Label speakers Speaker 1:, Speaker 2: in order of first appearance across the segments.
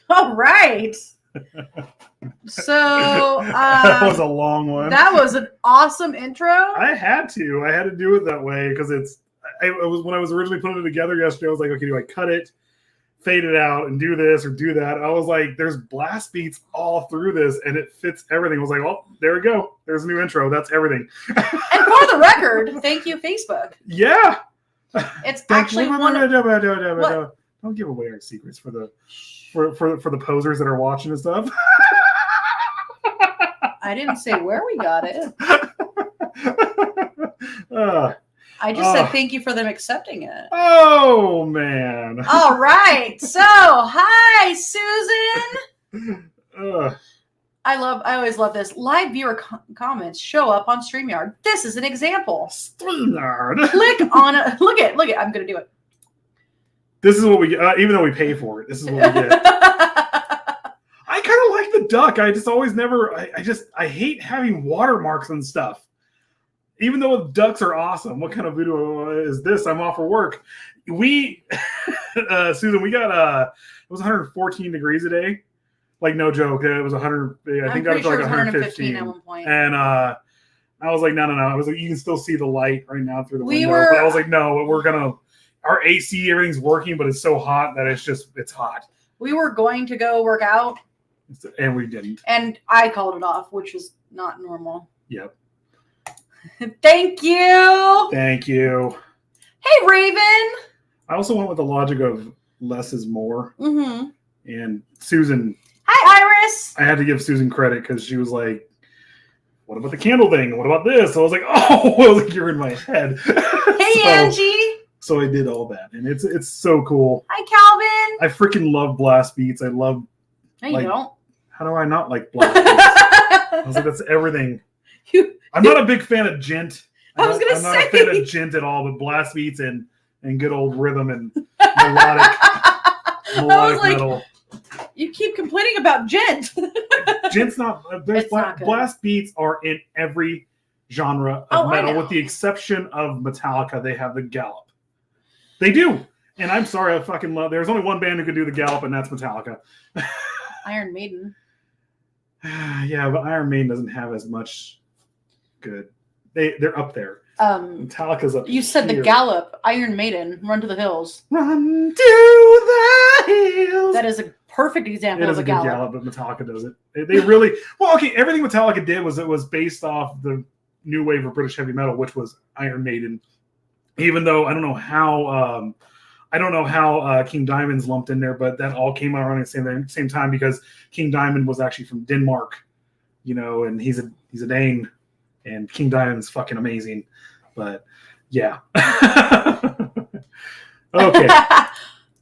Speaker 1: All right. So
Speaker 2: that was a long one.
Speaker 1: That was an awesome intro.
Speaker 2: I had to do it that way because it was when I was originally putting it together yesterday. I was like, okay, do I cut it, fade it out, and do this or do that? I was like, there's blast beats all through this, and it fits everything. I was like, well, there we go. There's a new intro. That's everything.
Speaker 1: And for the record, thank you, Facebook.
Speaker 2: Yeah.
Speaker 1: It's actually one of
Speaker 2: Don't give away our secrets for the posers that are watching and stuff.
Speaker 1: I didn't say where we got it. I just said thank you for them accepting it.
Speaker 2: Oh, man.
Speaker 1: All right. So, hi, Susan. I always love this. Live viewer comments show up on StreamYard. This is an example.
Speaker 2: StreamYard.
Speaker 1: Click on it. Look it. I'm going to do it.
Speaker 2: This is what we get. Even though we pay for it, this is what we get. I kind of like the duck. I just always never. I hate having watermarks and stuff. Even though ducks are awesome. What kind of video is this? I'm off for work. Susan, we got it was 114 degrees a day. Like, no joke. It was 100. I think that was like 115
Speaker 1: at one point.
Speaker 2: And I was like, no. I was like, you can still see the light right now through the window. But I was like, no, we're gonna. Our AC, everything's working, but it's so hot that it's hot.
Speaker 1: We were going to go work out.
Speaker 2: And we didn't.
Speaker 1: And I called it off, which is not normal.
Speaker 2: Yep.
Speaker 1: Thank you.
Speaker 2: Thank you.
Speaker 1: Hey, Raven.
Speaker 2: I also went with the logic of less is more.
Speaker 1: Mm-hmm.
Speaker 2: And Susan.
Speaker 1: Hi, Iris.
Speaker 2: I had to give Susan credit because she was like, what about the candle thing? What about this? So I was like, you're in my head.
Speaker 1: Hey, Angie.
Speaker 2: So I did all that, and it's so cool.
Speaker 1: Hi, Calvin.
Speaker 2: I freaking love blast beats. I love.
Speaker 1: No, you don't.
Speaker 2: How do I not like blast beats? I was like, that's everything. I'm not a big fan of gent.
Speaker 1: I was gonna say.
Speaker 2: I'm not a fan of gent at all, but blast beats and good old rhythm and melodic metal.
Speaker 1: You keep complaining about gent.
Speaker 2: Gent's not. Blast beats are in every genre of metal, with the exception of Metallica. They have the gallop. They do. And I'm sorry, I fucking love. There's only one band who can do the gallop, and that's Metallica.
Speaker 1: Iron Maiden.
Speaker 2: Yeah, but Iron Maiden doesn't have as much good. They're up there. Metallica's up.
Speaker 1: You said the gallop. Iron Maiden. Run to the hills.
Speaker 2: Run to the hills.
Speaker 1: That is a perfect example of a gallop.
Speaker 2: Gallop, but Metallica does it. They really okay. Everything Metallica did was based off the new wave of British heavy metal, which was Iron Maiden. Even though I don't know how King Diamond's lumped in there, but that all came out around the same time because King Diamond was actually from Denmark, and he's a Dane, and King Diamond's fucking amazing. But yeah. Okay.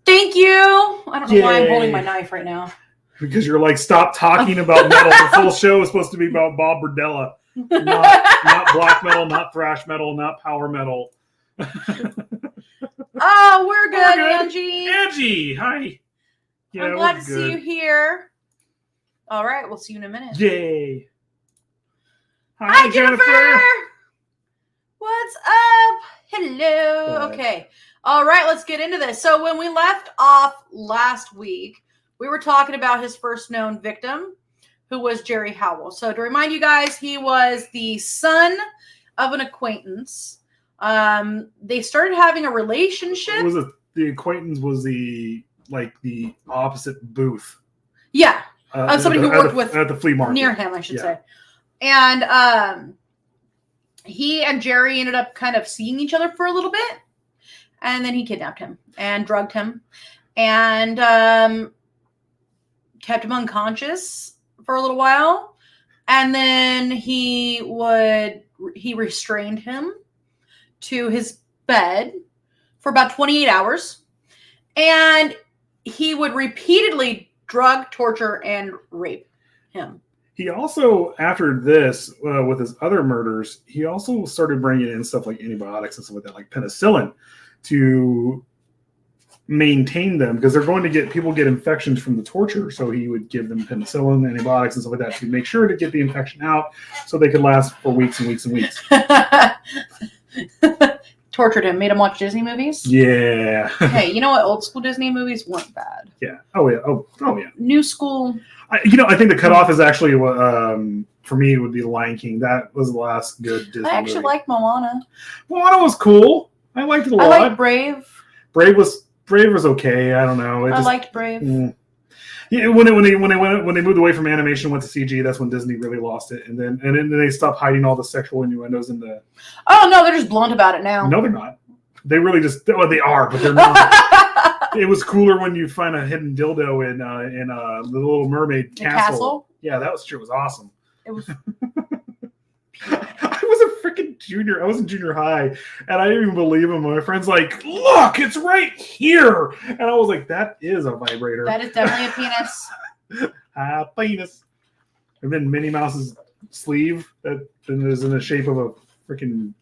Speaker 1: Thank you. I don't know why I'm holding my knife right now.
Speaker 2: Because you're like, stop talking about metal. The full show is supposed to be about Bob Berdella. Not black metal, not thrash metal, not power metal.
Speaker 1: Oh, we're good, Angie.
Speaker 2: Angie, hi. Yeah,
Speaker 1: I'm glad to see you here. All right, we'll see you in a minute.
Speaker 2: Yay.
Speaker 1: Hi, Jennifer. What's up? Hello. Okay. All right, let's get into this. So when we left off last week, we were talking about his first known victim, who was Jerry Howell. So to remind you guys, he was the son of an acquaintance. They started having a relationship.
Speaker 2: The acquaintance was the opposite booth.
Speaker 1: Yeah. Somebody who worked with
Speaker 2: at the flea market.
Speaker 1: Near him, I should say. And he and Jerry ended up kind of seeing each other for a little bit. And then he kidnapped him and drugged him and kept him unconscious for a little while. And then he restrained him to his bed for about 28 hours. And he would repeatedly drug, torture, and rape him.
Speaker 2: He also, after this, with his other murders, he also started bringing in stuff like antibiotics and stuff like that, like penicillin, to maintain them, because they're going to people get infections from the torture. So he would give them penicillin, antibiotics, and stuff like that to make sure to get the infection out, so they could last for weeks and weeks and weeks.
Speaker 1: Tortured him, made him watch Disney movies.
Speaker 2: Yeah.
Speaker 1: Hey, you know what? Old school Disney movies weren't bad.
Speaker 2: Yeah. Oh yeah. Oh yeah.
Speaker 1: New school.
Speaker 2: I think the cutoff is actually for me, it would be The Lion King. That was the last good Disney movie.
Speaker 1: I actually liked Moana.
Speaker 2: Moana was cool. I liked it a lot.
Speaker 1: I liked Brave.
Speaker 2: Brave was okay. I don't know.
Speaker 1: I liked Brave.
Speaker 2: Yeah, when they moved away from animation, went to CG, that's when Disney really lost it, and then they stopped hiding all the sexual innuendos in the. Oh
Speaker 1: no, they're just blunt about it now.
Speaker 2: No, they're not. They really just. Well, they are, but they're not. It was cooler when you find a hidden dildo in the Little Mermaid castle. Yeah, that was true. It was awesome.
Speaker 1: It was.
Speaker 2: I was a freaking junior. I was in junior high, and I didn't even believe him. My friend's like, "Look, it's right here," and I was like, "That is a vibrator.
Speaker 1: That is definitely a penis."
Speaker 2: Penis. And then Minnie Mouse's sleeve that is in the shape of a freaking.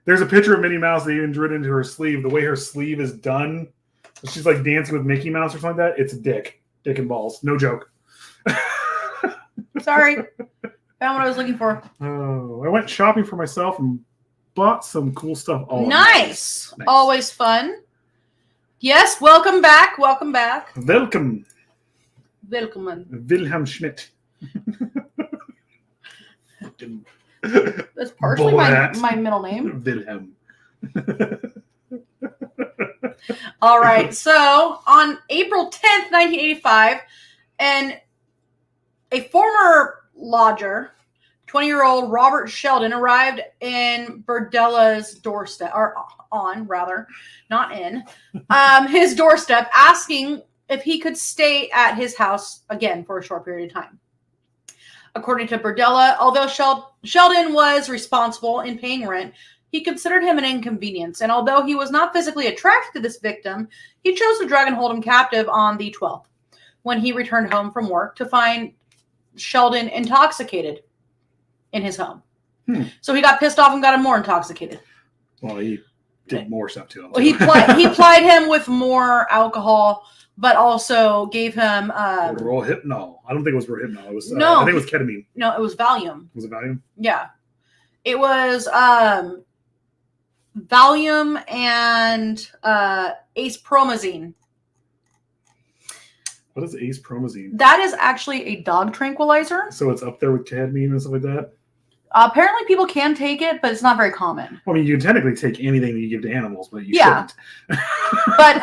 Speaker 2: There's a picture of Minnie Mouse that even drew it into her sleeve. The way her sleeve is done, she's like dancing with Mickey Mouse or something like that. It's a dick and balls. No joke.
Speaker 1: Sorry. Found what I was looking for.
Speaker 2: Oh, I went shopping for myself and bought some cool stuff.
Speaker 1: Nice. Always fun. Yes, welcome back. Welcome.
Speaker 2: Welcome.
Speaker 1: Wilhelm
Speaker 2: Schmidt.
Speaker 1: That's partially my middle name.
Speaker 2: Wilhelm.
Speaker 1: All right. So on April 10th, 1985, a former lodger, 20-year-old Robert Sheldon, arrived in Berdella's doorstep, his doorstep, asking if he could stay at his house again for a short period of time. According to Berdella, although Sheldon was responsible in paying rent, he considered him an inconvenience, and although he was not physically attracted to this victim, he chose to drug and hold him captive on the 12th, when he returned home from work to find Sheldon intoxicated in his home. So he got pissed off and got him more intoxicated.
Speaker 2: Well, he did more stuff to him.
Speaker 1: Well, he plied him with more alcohol, but also gave him
Speaker 2: Rohypnol. I don't think it was Rohypnol. It was
Speaker 1: no.
Speaker 2: I think it was ketamine.
Speaker 1: No, it was Valium.
Speaker 2: Was it Valium?
Speaker 1: Yeah, it was Valium and acepromazine.
Speaker 2: What is acepromazine?
Speaker 1: That is actually a dog tranquilizer.
Speaker 2: So it's up there with ketamine and stuff like that?
Speaker 1: Apparently people can take it, but it's not very common.
Speaker 2: Well, I mean, you can technically take anything that you give to animals, but you shouldn't.
Speaker 1: But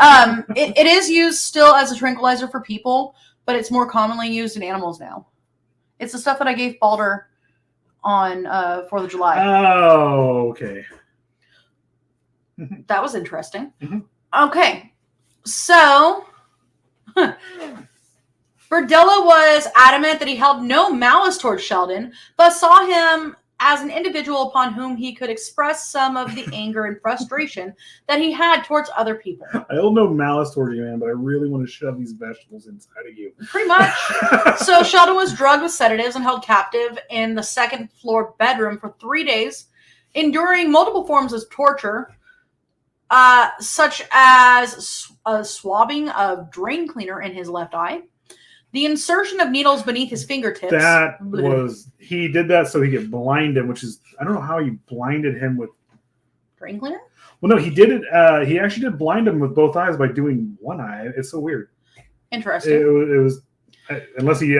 Speaker 1: it is used still as a tranquilizer for people, but it's more commonly used in animals now. It's the stuff that I gave Balder on 4th of July.
Speaker 2: Oh, okay.
Speaker 1: That was interesting.
Speaker 2: Mm-hmm.
Speaker 1: Okay, so Berdella was adamant that he held no malice towards Sheldon, but saw him as an individual upon whom he could express some of the anger and frustration that he had towards other people.
Speaker 2: I hold no malice towards you, man, but I really want to shove these vegetables inside of you.
Speaker 1: Pretty much. So Sheldon was drugged with sedatives and held captive in the second floor bedroom for 3 days, enduring multiple forms of torture, such as a swabbing of drain cleaner in his left eye, the insertion of needles beneath his fingertips.
Speaker 2: He did that so he could blind him, which is, I don't know how he blinded him with
Speaker 1: drain cleaner?
Speaker 2: Well, no, he did it. He actually did blind him with both eyes by doing one eye. It's so weird.
Speaker 1: Interesting.
Speaker 2: It was, unless he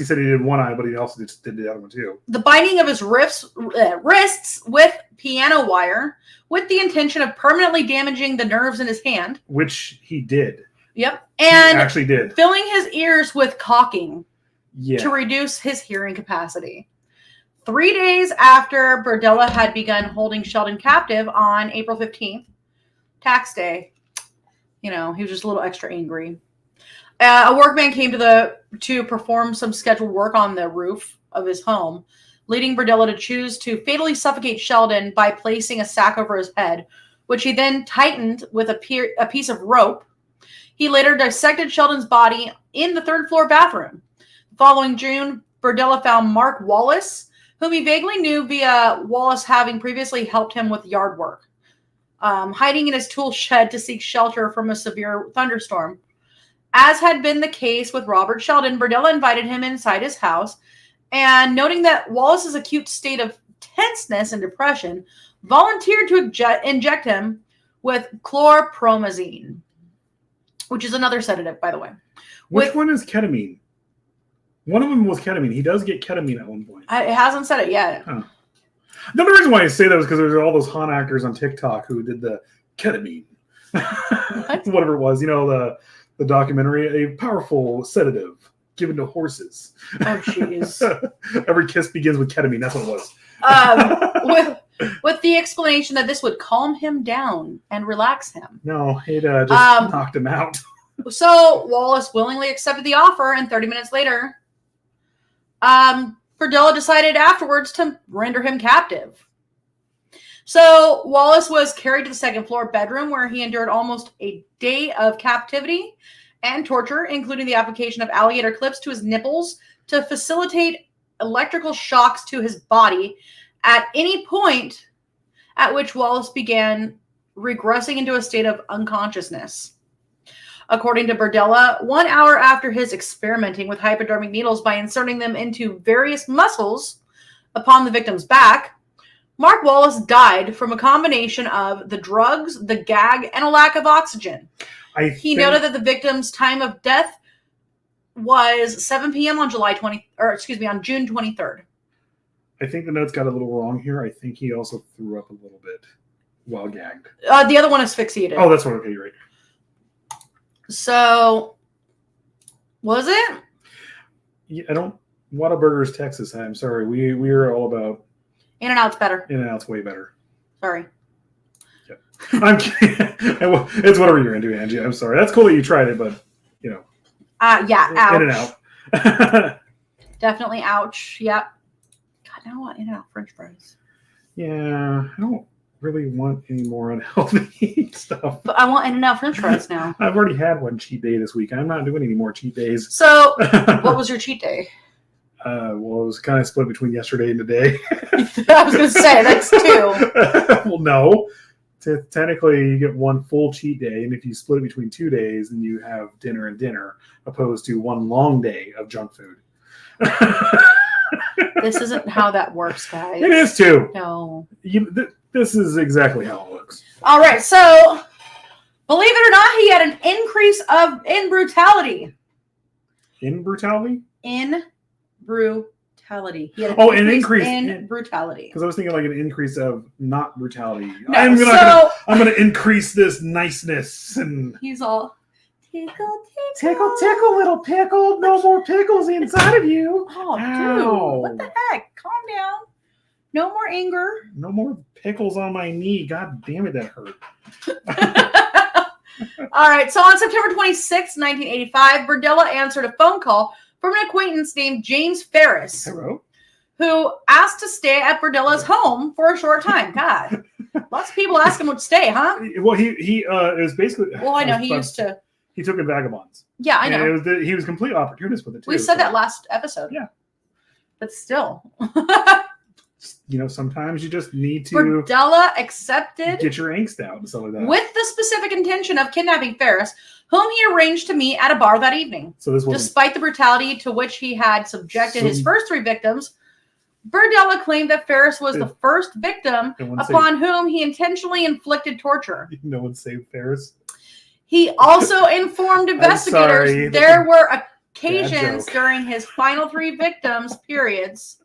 Speaker 2: said he did one eye, but he also just did the other one too.
Speaker 1: The binding of his wrists with piano wire with the intention of permanently damaging the nerves in his hand.
Speaker 2: Which he did.
Speaker 1: Yep. And
Speaker 2: he actually did.
Speaker 1: Filling his ears with caulking
Speaker 2: yeah.
Speaker 1: to reduce his hearing capacity. 3 days after Berdella had begun holding Sheldon captive on April 15th, tax day, he was just a little extra angry. A workman came to perform some scheduled work on the roof of his home, leading Berdella to choose to fatally suffocate Sheldon by placing a sack over his head, which he then tightened with a piece of rope. He later dissected Sheldon's body in the third floor bathroom. The following June, Berdella found Mark Wallace, whom he vaguely knew via Wallace having previously helped him with yard work, hiding in his tool shed to seek shelter from a severe thunderstorm. As had been the case with Robert Sheldon, Berdella invited him inside his house, and noting that Wallace's acute state of tenseness and depression, volunteered to inject him with chlorpromazine, which is another sedative, by the way.
Speaker 2: Which one is ketamine? One of them was ketamine. He does get ketamine at one point.
Speaker 1: It hasn't said it yet.
Speaker 2: Huh. Another reason why I say that was because there's all those Han actors on TikTok who did the ketamine. Whatever it was. The documentary, a powerful sedative given to horses.
Speaker 1: Oh, jeez.
Speaker 2: Every kiss begins with ketamine. That's what it
Speaker 1: was. With the explanation that this would calm him down and relax him.
Speaker 2: No, it just knocked him out.
Speaker 1: So Wallace willingly accepted the offer, and 30 minutes later, Berdella decided afterwards to render him captive. So Wallace was carried to the second floor bedroom, where he endured almost a day of captivity and torture, including the application of alligator clips to his nipples to facilitate electrical shocks to his body at any point at which Wallace began regressing into a state of unconsciousness. According to Berdella, 1 hour after his experimenting with hypodermic needles by inserting them into various muscles upon the victim's back, Mark Wallace died from a combination of the drugs, the gag, and a lack of oxygen. He noted that the victim's time of death was 7 p.m. on June 23rd.
Speaker 2: I think the notes got a little wrong here. I think he also threw up a little bit while gagged.
Speaker 1: The other one asphyxiated.
Speaker 2: Oh, that's what. Okay, you're right.
Speaker 1: So, was it?
Speaker 2: Yeah, I don't. Whataburger's Texas. I'm sorry. We are all about.
Speaker 1: In-N-Out's better.
Speaker 2: In-N-Out's way better.
Speaker 1: Sorry.
Speaker 2: Yeah. I'm kidding. It's whatever you're into, Angie. I'm sorry. That's cool that you tried it, but
Speaker 1: yeah. Ouch.
Speaker 2: In-N-Out.
Speaker 1: Definitely ouch. Yep. God, I want In-N-Out French fries.
Speaker 2: Yeah, I don't really want any more unhealthy stuff.
Speaker 1: But I want In-N-Out French fries now.
Speaker 2: I've already had one cheat day this week. I'm not doing any more cheat days.
Speaker 1: So, what was your cheat day?
Speaker 2: Well, it was kind of split between yesterday and today.
Speaker 1: I was going to say, that's 2.
Speaker 2: Well, no. Technically, you get one full cheat day, and if you split it between 2 days, then you have dinner and dinner, opposed to one long day of junk food.
Speaker 1: This isn't how that works, guys.
Speaker 2: It is too.
Speaker 1: No.
Speaker 2: This is exactly how it works.
Speaker 1: All right, so believe it or not, he had an increase in brutality.
Speaker 2: In brutality?
Speaker 1: In brutality. He had
Speaker 2: an increase
Speaker 1: in brutality.
Speaker 2: Because I was thinking like an increase of not brutality.
Speaker 1: No,
Speaker 2: I'm gonna increase this niceness and
Speaker 1: he's all
Speaker 2: tickle, little pickle. No more pickles inside of you.
Speaker 1: Oh,
Speaker 2: Ow.
Speaker 1: dude, what the heck? Calm down. No more anger.
Speaker 2: No more pickles on my knee. God damn it, that hurt.
Speaker 1: All right, so on September 26, 1985, Berdella answered a phone call from an acquaintance named James Ferris.
Speaker 2: Hello.
Speaker 1: Who asked to stay at Berdella's home for a short time. God, lots of people ask him to stay, huh?
Speaker 2: Well, he it was basically.
Speaker 1: Well, I know he used to.
Speaker 2: He took in vagabonds.
Speaker 1: Yeah, I know.
Speaker 2: He was complete opportunist with it too.
Speaker 1: We said that last episode.
Speaker 2: Yeah,
Speaker 1: but still.
Speaker 2: Sometimes you just need to.
Speaker 1: Berdella accepted.
Speaker 2: Get your angst out and stuff like that.
Speaker 1: With the specific intention of kidnapping Ferris, whom he arranged to meet at a bar that evening.
Speaker 2: So this was.
Speaker 1: Despite the brutality to which he had subjected his first 3 victims, Berdella claimed that Ferris was the first victim upon whom he intentionally inflicted torture.
Speaker 2: No one saved Ferris.
Speaker 1: He also informed investigators there were occasions during his final 3 victims' periods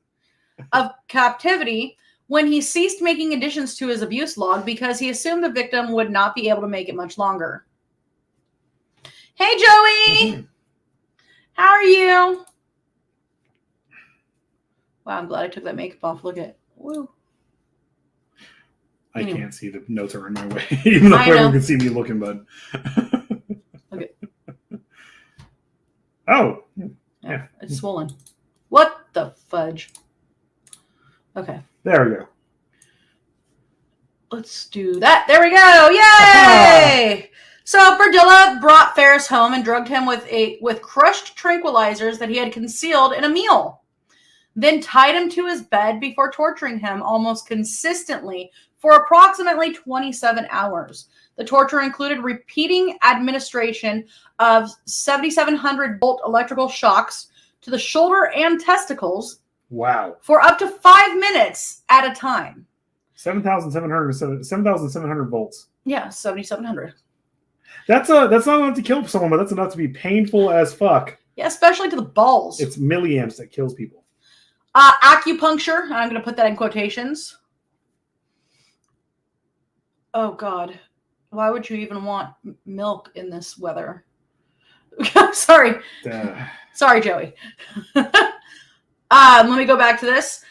Speaker 1: of captivity when he ceased making additions to his abuse log because he assumed the victim would not be able to make it much longer. Hey, Joey! How are you? Wow, I'm glad I took that makeup off. Look at woo.
Speaker 2: I can't see. The notes are in my way. Even though everyone can see me looking, bud.
Speaker 1: Okay.
Speaker 2: Oh.
Speaker 1: Yeah. It's swollen. What the fudge? Okay.
Speaker 2: There we go.
Speaker 1: Let's do that. There we go. Yay! So Berdella brought Ferris home and drugged him with crushed tranquilizers that he had concealed in a meal. Then tied him to his bed before torturing him almost consistently for approximately 27 hours. The torture included repeating administration of 7,700-volt electrical shocks to the shoulder and testicles.
Speaker 2: Wow.
Speaker 1: For up to 5 minutes at a time.
Speaker 2: 7,700 volts.
Speaker 1: Yeah, 7,700.
Speaker 2: That's not enough to kill someone, but that's enough to be painful as fuck.
Speaker 1: Yeah, especially to the balls.
Speaker 2: It's milliamps that kills people.
Speaker 1: Acupuncture. I'm going to put that in quotations. Oh, God. Why would you even want milk in this weather? Sorry. Sorry, Joey. Let me go back to this.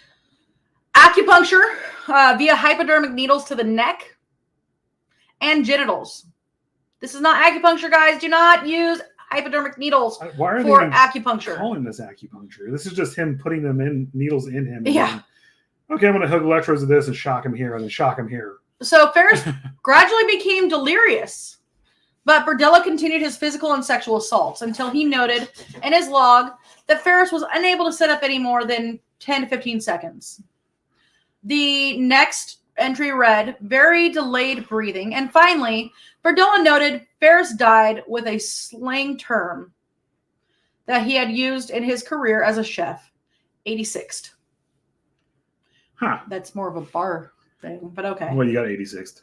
Speaker 1: Acupuncture via hypodermic needles to the neck and genitals. This is not acupuncture, guys. Do not use hypodermic needles for acupuncture.
Speaker 2: Calling this acupuncture? This is just him putting needles in him.
Speaker 1: Yeah.
Speaker 2: Then, okay, I'm going to hook electrodes to this and shock him here and then shock him here.
Speaker 1: So Ferris gradually became delirious, but Berdella continued his physical and sexual assaults until he noted in his log that Ferris was unable to sit up any more than 10 to 15 seconds. The next entry read, very delayed breathing. And finally, Berdella noted Ferris died with a slang term that he had used in his career as a chef, 86th.
Speaker 2: Huh.
Speaker 1: That's more of a bar thing, but okay.
Speaker 2: Well, you got 86th.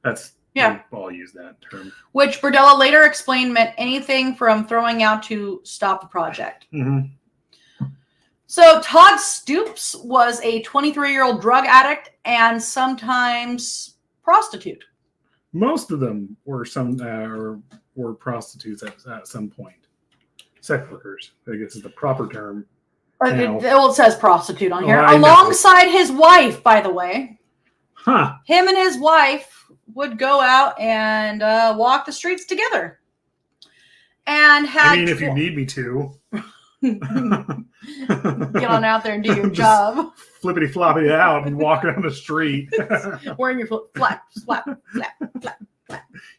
Speaker 2: That's,
Speaker 1: yeah.
Speaker 2: We'll all use that term.
Speaker 1: Which Berdella later explained meant anything from throwing out to stop the project.
Speaker 2: Mm-hmm.
Speaker 1: So Todd Stoops was a 23-year-old drug addict and sometimes prostitute.
Speaker 2: Most of them were were prostitutes at some point. Sex workers, I guess is the proper term.
Speaker 1: Well, it says prostitute on here. Alongside his wife, by the way.
Speaker 2: Huh.
Speaker 1: Him and his wife would go out and walk the streets together. And had...
Speaker 2: I mean, if you need me to.
Speaker 1: Get on out there and do your job.
Speaker 2: Flippity floppity out and walk down the street.
Speaker 1: Wearing your flap.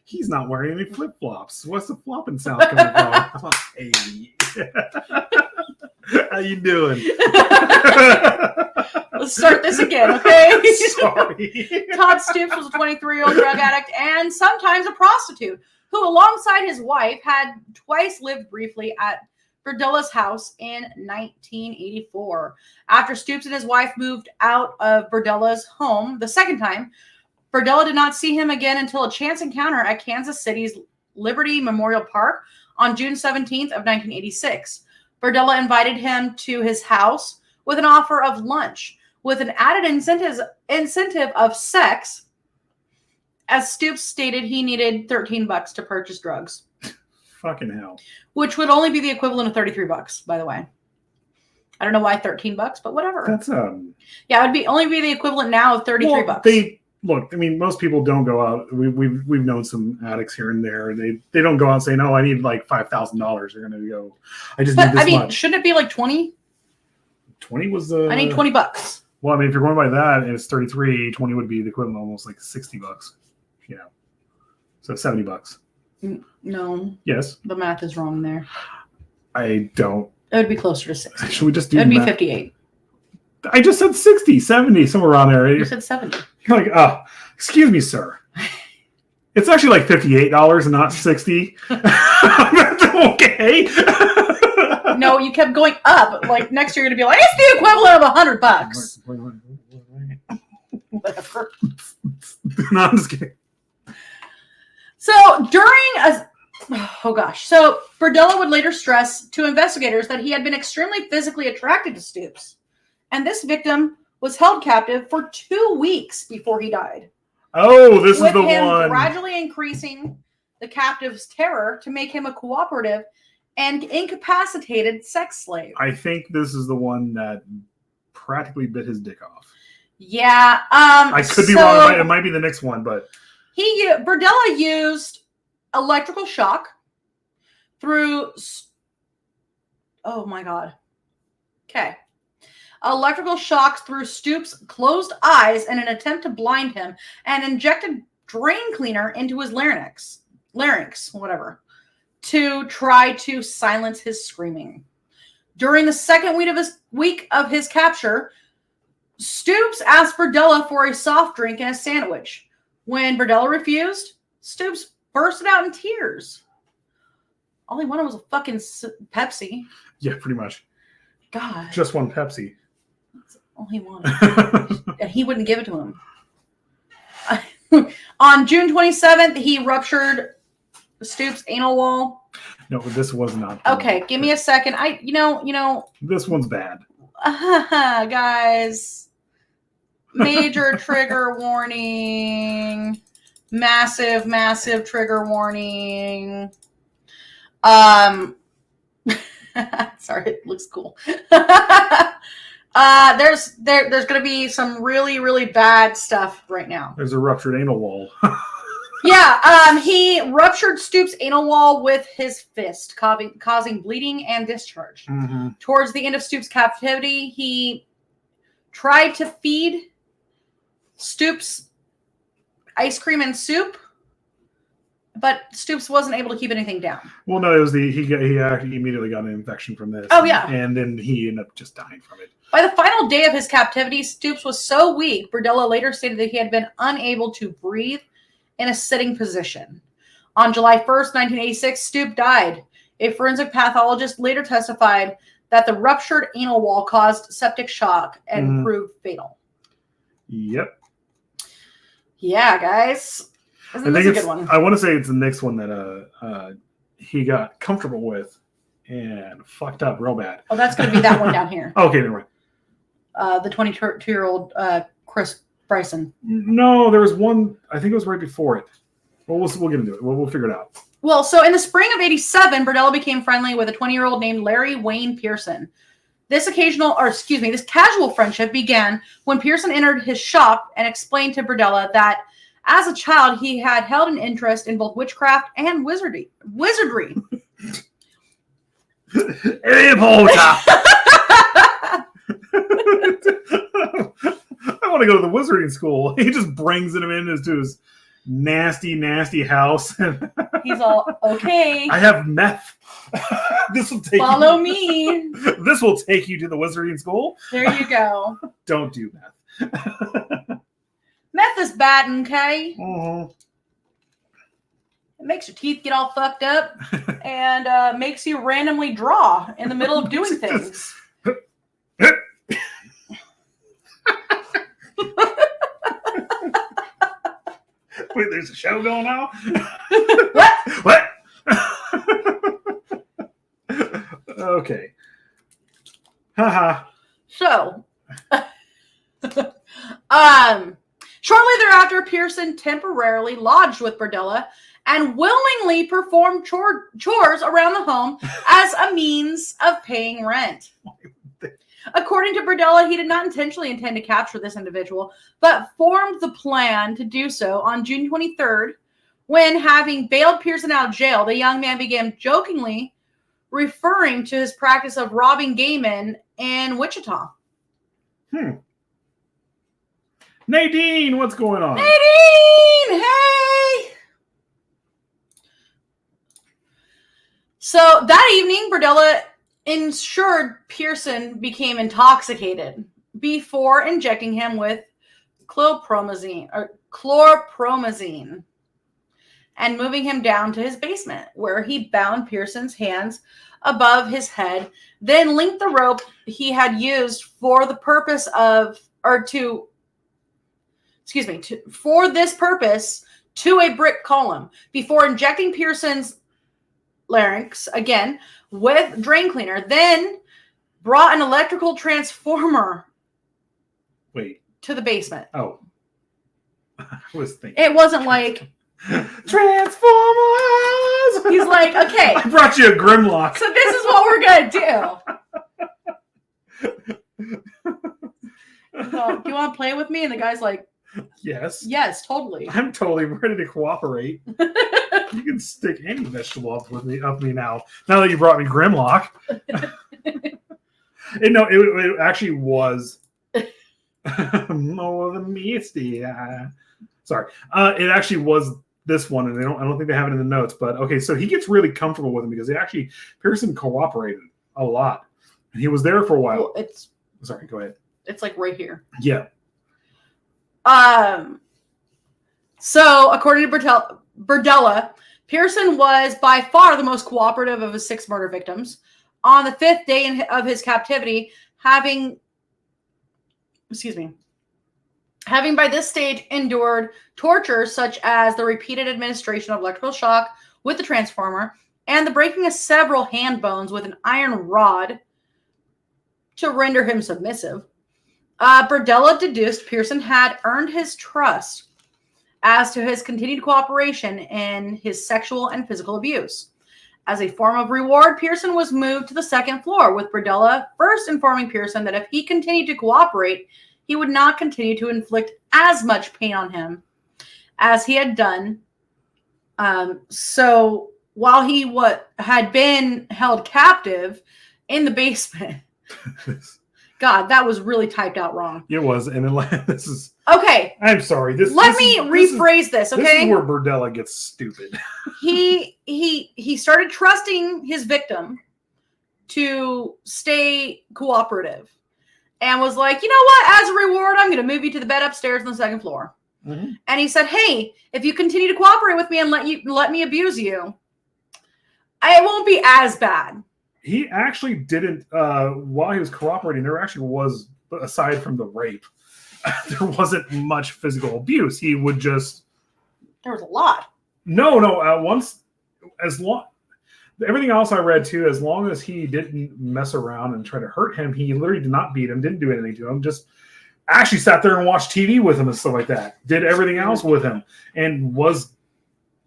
Speaker 2: He's not wearing any flip flops. What's the flopping sound coming from? Hey. How you doing?
Speaker 1: Let's start this again, okay?
Speaker 2: Sorry.
Speaker 1: Todd Stoops was a 23-year-old drug addict and sometimes a prostitute who, alongside his wife, had twice lived briefly at Berdella's house in 1984. After Stoops and his wife moved out of Berdella's home the second time, Berdella did not see him again until a chance encounter at Kansas City's Liberty Memorial Park on June 17th of 1986. Berdella invited him to his house with an offer of lunch, with an added incentive of sex, as Stoops stated he needed $13 to purchase drugs.
Speaker 2: Fucking hell.
Speaker 1: Which would only be the equivalent of $33, by the way. I don't know why $13, but whatever.
Speaker 2: That's
Speaker 1: yeah, it would only be the equivalent now of $33.
Speaker 2: Look, I mean, most people don't go out. We've known some addicts here and there. They don't go out saying, "Oh, I need like $5,000." They're going to go, "I just need this much."
Speaker 1: Shouldn't it be like 20?
Speaker 2: 20 was
Speaker 1: I need $20.
Speaker 2: Well, I mean, if you're going by that, and it's 33, 20 would be the equivalent, almost like $60. You know, so $70.
Speaker 1: No.
Speaker 2: Yes.
Speaker 1: The math is wrong there.
Speaker 2: I don't.
Speaker 1: It would be closer to 60.
Speaker 2: Should we just do?
Speaker 1: It would be 58.
Speaker 2: I just said 60, 70, somewhere around there.
Speaker 1: You said 70.
Speaker 2: You're like, oh, excuse me, sir. It's actually like $58 and not 60. Okay.
Speaker 1: No, you kept going up. Like next year, you're gonna be like, it's the equivalent of $100. Whatever.
Speaker 2: No, I'm just kidding.
Speaker 1: So So Berdella would later stress to investigators that he had been extremely physically attracted to Stoops, and this victim was held captive for 2 weeks before he died.
Speaker 2: Oh, this is the
Speaker 1: with him
Speaker 2: one.
Speaker 1: Gradually increasing the captive's terror to make him a cooperative and incapacitated sex slave.
Speaker 2: I think this is the one that practically bit his dick off.
Speaker 1: Yeah.
Speaker 2: I could be wrong. It might be the next one, but
Speaker 1: Berdella used electrical shock through. Oh my God. Okay. Electrical shocks through Stoops' closed eyes in an attempt to blind him, and injected drain cleaner into his larynx, whatever, to try to silence his screaming. During the second week of his capture, Stoops asked Berdella for a soft drink and a sandwich. When Berdella refused, Stoops bursted out in tears. All he wanted was a fucking Pepsi.
Speaker 2: Yeah, pretty much.
Speaker 1: God.
Speaker 2: Just one Pepsi.
Speaker 1: That's all he wanted. And he wouldn't give it to him. On June 27th, he ruptured Stoops' anal wall.
Speaker 2: No, this was not.
Speaker 1: Okay, give me a second.
Speaker 2: This one's bad.
Speaker 1: Guys. Major trigger warning. Massive, massive trigger warning. Sorry, it looks cool. There's going to be some really, really bad stuff right now.
Speaker 2: There's a ruptured anal wall.
Speaker 1: Yeah, he ruptured Stoops' anal wall with his fist, causing bleeding and discharge.
Speaker 2: Mm-hmm.
Speaker 1: Towards the end of Stoops' captivity, he tried to feed Stoops ice cream and soup, but Stoops wasn't able to keep anything down.
Speaker 2: Well, no, it was he actually immediately got an infection from this.
Speaker 1: Oh, yeah.
Speaker 2: And then he ended up just dying from it.
Speaker 1: By the final day of his captivity, Stoops was so weak, Berdella later stated that he had been unable to breathe in a sitting position. On July 1st, 1986, Stoops died. A forensic pathologist later testified that the ruptured anal wall caused septic shock and proved fatal.
Speaker 2: Yep.
Speaker 1: Yeah, guys. Isn't this a good one?
Speaker 2: I want to say it's the next one that he got comfortable with and fucked up real bad.
Speaker 1: Oh, that's going to be that one down here.
Speaker 2: Okay, never mind.
Speaker 1: The 22-year-old Chris Bryson.
Speaker 2: No, there was one. I think it was right before it. Well, we'll get into it. We'll figure it out.
Speaker 1: Well, so in the spring of '87, Berdella became friendly with a 20-year-old named Larry Wayne Pearson. This casual friendship began when Pearson entered his shop and explained to Berdella that as a child he had held an interest in both witchcraft and wizardry.
Speaker 2: Hey, Potter! I want to go to the wizarding school. He just brings him into his nasty, nasty house.
Speaker 1: He's all, okay.
Speaker 2: I have meth. This will take
Speaker 1: Follow me.
Speaker 2: This will take you to the wizarding school.
Speaker 1: There you go.
Speaker 2: Don't do meth.
Speaker 1: Meth is bad, okay?
Speaker 2: Mm-hmm.
Speaker 1: It makes your teeth get all fucked up and makes you randomly draw in the middle of doing things.
Speaker 2: Wait, there's a show going on?
Speaker 1: What?
Speaker 2: Okay. Haha.
Speaker 1: So, shortly thereafter, Pearson temporarily lodged with Berdella and willingly performed chores around the home as a means of paying rent. According to Berdella, he did not intentionally intend to capture this individual, but formed the plan to do so on June 23rd, when, having bailed Pearson out of jail, the young man began jokingly referring to his practice of robbing gay men in Wichita.
Speaker 2: Nadine, what's going on?
Speaker 1: Nadine, hey! So that evening, Berdella ensured Pearson became intoxicated before injecting him with chlorpromazine and moving him down to his basement, where he bound Pearson's hands above his head, then linked the rope he had used for the purpose of, for this purpose to a brick column before injecting Pearson's larynx again with drain cleaner, then brought an electrical transformer to the basement.
Speaker 2: Oh. I was thinking.
Speaker 1: It wasn't like
Speaker 2: Transformers!
Speaker 1: He's like, okay.
Speaker 2: I brought you a Grimlock.
Speaker 1: So this is what we're going to do. So, do you want to play with me? And the guy's like,
Speaker 2: yes.
Speaker 1: Yes, totally.
Speaker 2: I'm totally ready to cooperate. You can stick any vegetable up me now. Now that you brought me Grimlock. It actually was more than misty. Sorry. It actually was this one, and I don't think they have it in the notes. But okay, so he gets really comfortable with him because Pearson cooperated a lot, and he was there for a while.
Speaker 1: Well,
Speaker 2: sorry. Go ahead.
Speaker 1: It's like right here.
Speaker 2: Yeah.
Speaker 1: So according to Berdella, Pearson was by far the most cooperative of his 6 murder victims. On the 5th day of his captivity, having by this stage endured torture such as the repeated administration of electrical shock with the transformer and the breaking of several hand bones with an iron rod to render him submissive, Berdella deduced Pearson had earned his trust as to his continued cooperation in his sexual and physical abuse. As a form of reward, Pearson was moved to the 2nd floor, with Berdella first informing Pearson that if he continued to cooperate, he would not continue to inflict as much pain on him as he had done. So while he had been held captive in the basement, God, that was really typed out wrong.
Speaker 2: It was, and this is
Speaker 1: okay.
Speaker 2: I'm sorry.
Speaker 1: Let me rephrase this. Okay,
Speaker 2: this is where Berdella gets stupid.
Speaker 1: He started trusting his victim to stay cooperative, and was like, you know what? As a reward, I'm going to move you to the bed upstairs on the 2nd floor. Mm-hmm. And he said, hey, if you continue to cooperate with me and let me abuse you, it won't be as bad.
Speaker 2: He actually didn't, while he was cooperating, there actually was, aside from the rape, there wasn't much physical abuse. He would just...
Speaker 1: There was a lot.
Speaker 2: No, once, everything else I read too, as long as he didn't mess around and try to hurt him, he literally did not beat him, didn't do anything to him, just actually sat there and watched TV with him and stuff like that. Did everything else with him and was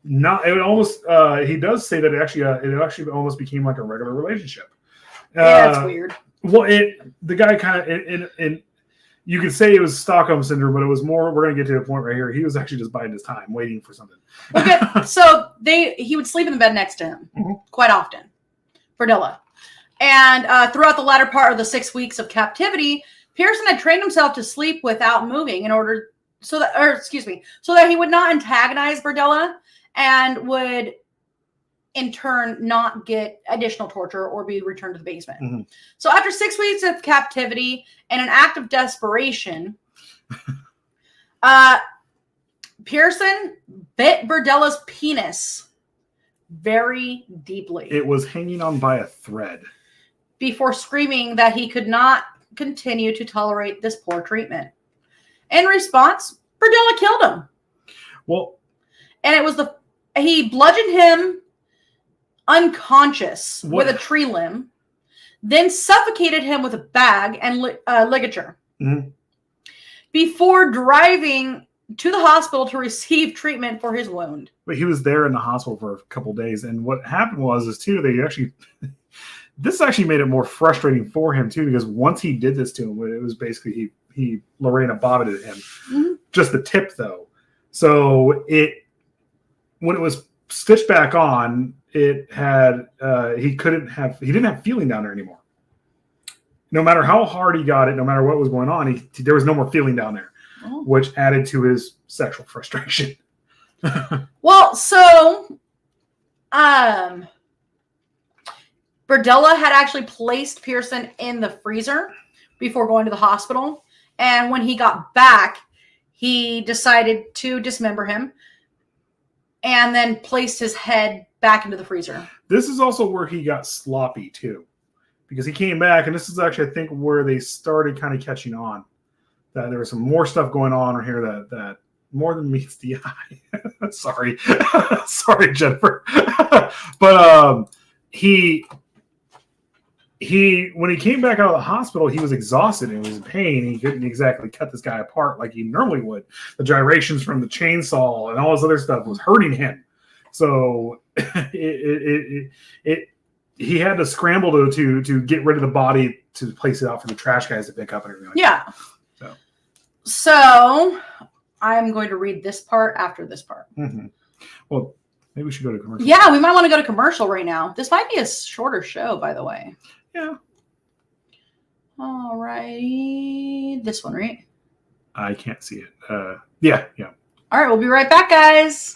Speaker 2: not. It almost. He does say that it actually almost became like a regular relationship.
Speaker 1: Yeah, it's weird.
Speaker 2: Well, the guy kind of you could say it was Stockholm syndrome, but it was more. We're going to get to a point right here. He was actually just biding his time, waiting for something.
Speaker 1: Okay, so he would sleep in the bed next to him quite often, Berdella, and throughout the latter part of the 6 weeks of captivity, Pearson had trained himself to sleep without moving so that he would not antagonize Berdella and would in turn not get additional torture or be returned to the basement.
Speaker 2: Mm-hmm.
Speaker 1: So after 6 weeks of captivity and an act of desperation, Pearson bit Berdella's penis very deeply.
Speaker 2: It was hanging on by a thread.
Speaker 1: Before screaming that he could not continue to tolerate this poor treatment. In response, Berdella killed him.
Speaker 2: Well,
Speaker 1: and it was he bludgeoned him unconscious with a tree limb, then suffocated him with a bag and ligature.
Speaker 2: Mm-hmm.
Speaker 1: Before driving to the hospital to receive treatment for his wound.
Speaker 2: But he was there in the hospital for a couple of days, and what happened they actually this actually made it more frustrating for him too, because once he did this to him, it was basically he Lorena bobbited him. Mm-hmm. Just the tip though. So when it was stitched back on, it had he didn't have feeling down there anymore. No matter how hard he got it, no matter what was going on, there was no more feeling down there, which added to his sexual frustration.
Speaker 1: Well, so Berdella had actually placed Pearson in the freezer before going to the hospital. And when he got back, he decided to dismember him and then placed his head back into the freezer.
Speaker 2: This is also where he got sloppy too, because he came back, and this is actually, I think, where they started kind of catching on that there was some more stuff going on here that more than meets the eye. Sorry, Jennifer. But he when he came back out of the hospital, he was exhausted and he was in pain. He couldn't exactly cut this guy apart like he normally would. The gyrations from the chainsaw and all this other stuff was hurting him. So he had to scramble to get rid of the body to place it out for the trash guys to pick up and everything.
Speaker 1: So I'm going to read this part after this part.
Speaker 2: Mm-hmm. Well, maybe we should go to commercial.
Speaker 1: Yeah, we might want to go to commercial right now. This might be a shorter show, by the way.
Speaker 2: Yeah.
Speaker 1: All righty. This one, right?
Speaker 2: I can't see it. Yeah.
Speaker 1: All right, we'll be right back, guys.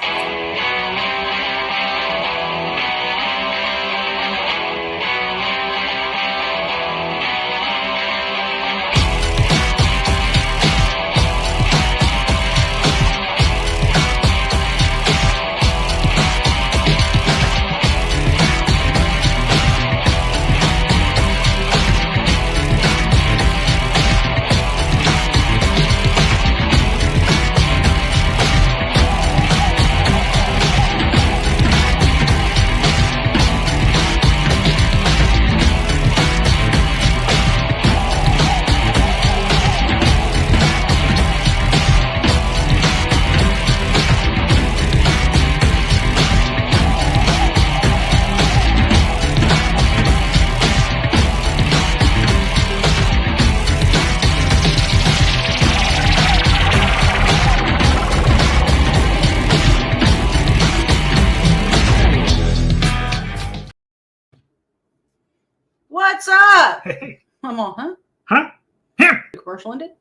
Speaker 1: What's up?
Speaker 2: Hey.
Speaker 1: I'm on, huh?
Speaker 2: Huh? Yeah.
Speaker 1: The commercial ended?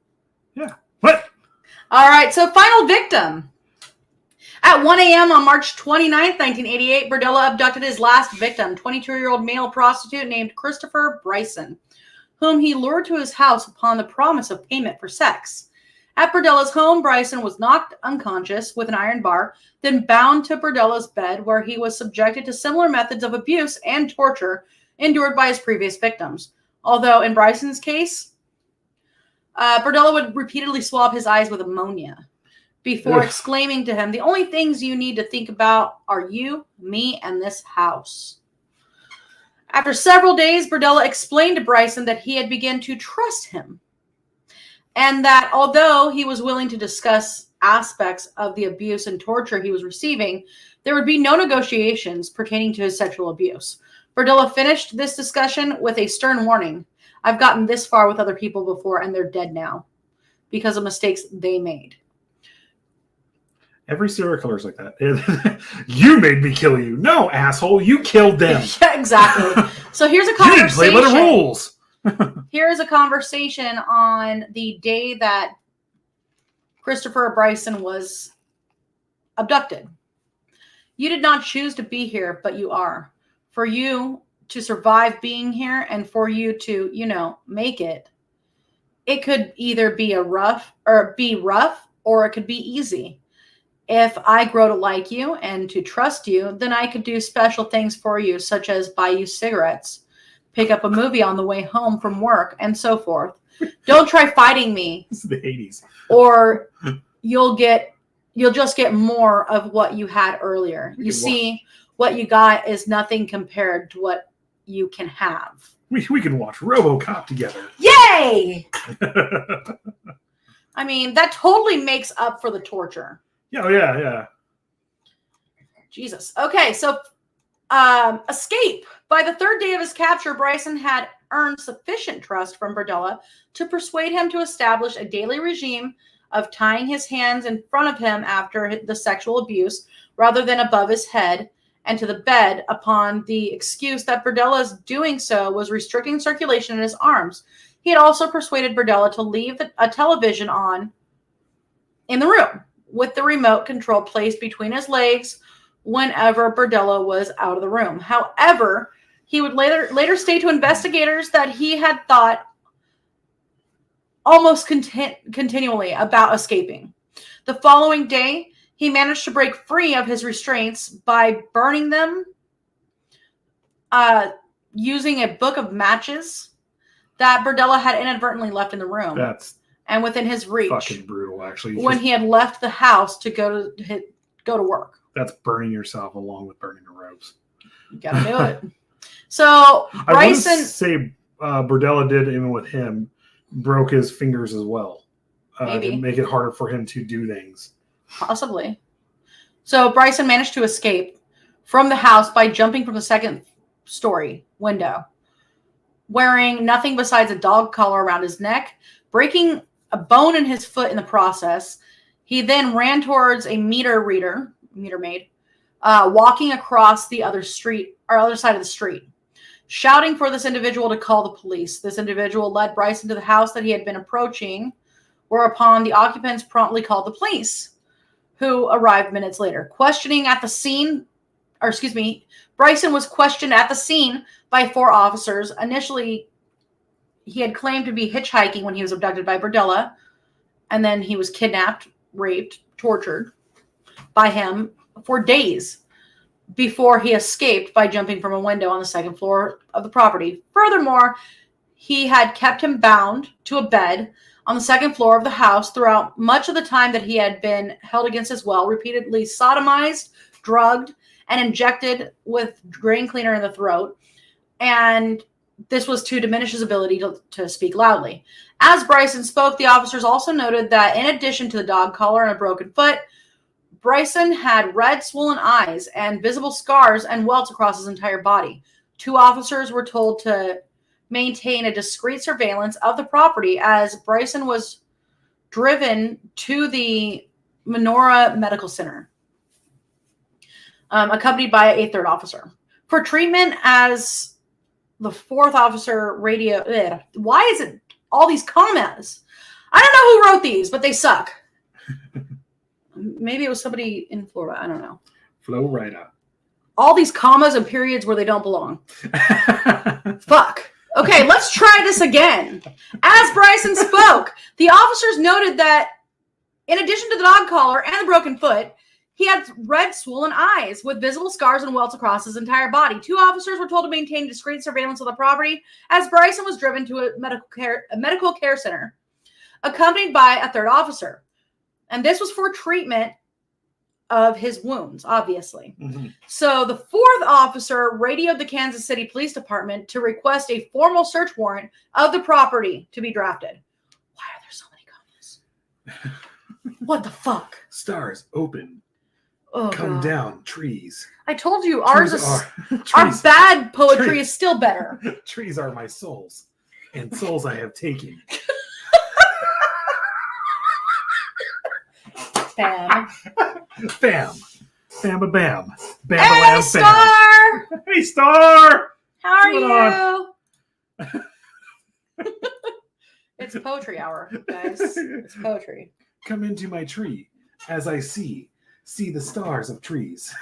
Speaker 2: Yeah. What?
Speaker 1: All right, so final victim. At 1 a.m. on March 29th, 1988, Berdella abducted his last victim, 22-year-old male prostitute named Christopher Bryson, whom he lured to his house upon the promise of payment for sex. At Berdella's home, Bryson was knocked unconscious with an iron bar, then bound to Berdella's bed, where he was subjected to similar methods of abuse and torture endured by his previous victims. Although in Bryson's case, Berdella would repeatedly swab his eyes with ammonia before exclaiming to him, "The only things you need to think about are you, me, and this house." After several days, Berdella explained to Bryson that he had begun to trust him, and that although he was willing to discuss aspects of the abuse and torture he was receiving, there would be no negotiations pertaining to his sexual abuse. Berdella finished this discussion with a stern warning. "I've gotten this far with other people before, and they're dead now because of mistakes they made."
Speaker 2: Every serial killer is like that. You made me kill you. No, asshole, you killed them.
Speaker 1: Yeah, exactly. So here's a conversation.
Speaker 2: You didn't play by the rules.
Speaker 1: Here's a conversation on the day that Christopher Bryson was abducted. You did not choose to be here, but you are. For you to survive being here and for you to, make it, it could either be rough or it could be easy. If I grow to like you and to trust you, then I could do special things for you, such as buy you cigarettes, pick up a movie on the way home from work, and so forth. Don't try fighting me.
Speaker 2: This is the 80s.
Speaker 1: Or you'll just get more of what you had earlier. You see, what you got is nothing compared to what you can have.
Speaker 2: We can watch RoboCop together.
Speaker 1: Yay! I mean, that totally makes up for the torture.
Speaker 2: Yeah.
Speaker 1: Jesus. Okay, so escape. By the third day of his capture, Bryson had earned sufficient trust from Berdella to persuade him to establish a daily regime of tying his hands in front of him after the sexual abuse rather than above his head and to the bed, upon the excuse that Berdella's doing so was restricting circulation in his arms. He had also persuaded Berdella to leave a television on in the room with the remote control placed between his legs whenever Berdella was out of the room. However, he would later state to investigators that he had thought almost continually about escaping. The following day, he managed to break free of his restraints by burning them using a book of matches that Berdella had inadvertently left in the room. And within his reach.
Speaker 2: Fucking brutal, actually.
Speaker 1: When he had left the house to go to work.
Speaker 2: That's burning yourself along with burning the ropes.
Speaker 1: You gotta do it. So Bryson,
Speaker 2: I would say Berdella did, even with him, broke his fingers as well. To make it harder for him to do things.
Speaker 1: Possibly. So Bryson managed to escape from the house by jumping from the second story window, wearing nothing besides a dog collar around his neck, breaking a bone in his foot in the process. He then ran towards a meter maid, walking across the other side of the street, shouting for this individual to call the police. This individual led Bryson to the house that he had been approaching, whereupon the occupants promptly called the police, who arrived minutes later. Bryson was questioned at the scene by 4 officers. Initially, he had claimed to be hitchhiking when he was abducted by Berdella, and then he was kidnapped, raped, tortured by him for days before he escaped by jumping from a window on the second floor of the property. Furthermore, he had kept him bound to a bed on the second floor of the house throughout much of the time that he had been held against his will, repeatedly sodomized, drugged, and injected with drain cleaner in the throat. And this was to diminish his ability to speak loudly. As Bryson spoke, the officers also noted that in addition to the dog collar and a broken foot, Bryson had red, swollen eyes and visible scars and welts across his entire body. 2 officers were told to maintain a discreet surveillance of the property as Bryson was driven to the Menorah Medical Center, accompanied by a 3rd officer. For treatment, as the 4th officer why is it all these commas? I don't know who wrote these, but they suck. Maybe it was somebody in Florida. I don't know.
Speaker 2: Florida.
Speaker 1: All these commas and periods where they don't belong. Fuck. Okay, let's try this again. As Bryson spoke, the officers noted that in addition to the dog collar and the broken foot, he had red, swollen eyes with visible scars and welts across his entire body. 2 officers were told to maintain discreet surveillance of the property as Bryson was driven to a medical care center, accompanied by a 3rd officer. And this was for treatment of his wounds, obviously. Mm-hmm. So the 4th officer radioed the Kansas City Police Department to request a formal search warrant of the property to be drafted. Why are there so many commas? What the fuck?
Speaker 2: Stars open.
Speaker 1: Oh,
Speaker 2: come
Speaker 1: God.
Speaker 2: Down, trees.
Speaker 1: I told you, our bad poetry is still better.
Speaker 2: Trees are my souls, and souls I have taken.
Speaker 1: Fam.
Speaker 2: Bam. Bam-a-bam. Bam-a-lam-bam.
Speaker 1: Hey, Star!
Speaker 2: Hey, Star!
Speaker 1: How are you? It's poetry hour, guys. It's poetry.
Speaker 2: Come into my tree as I see the stars of trees.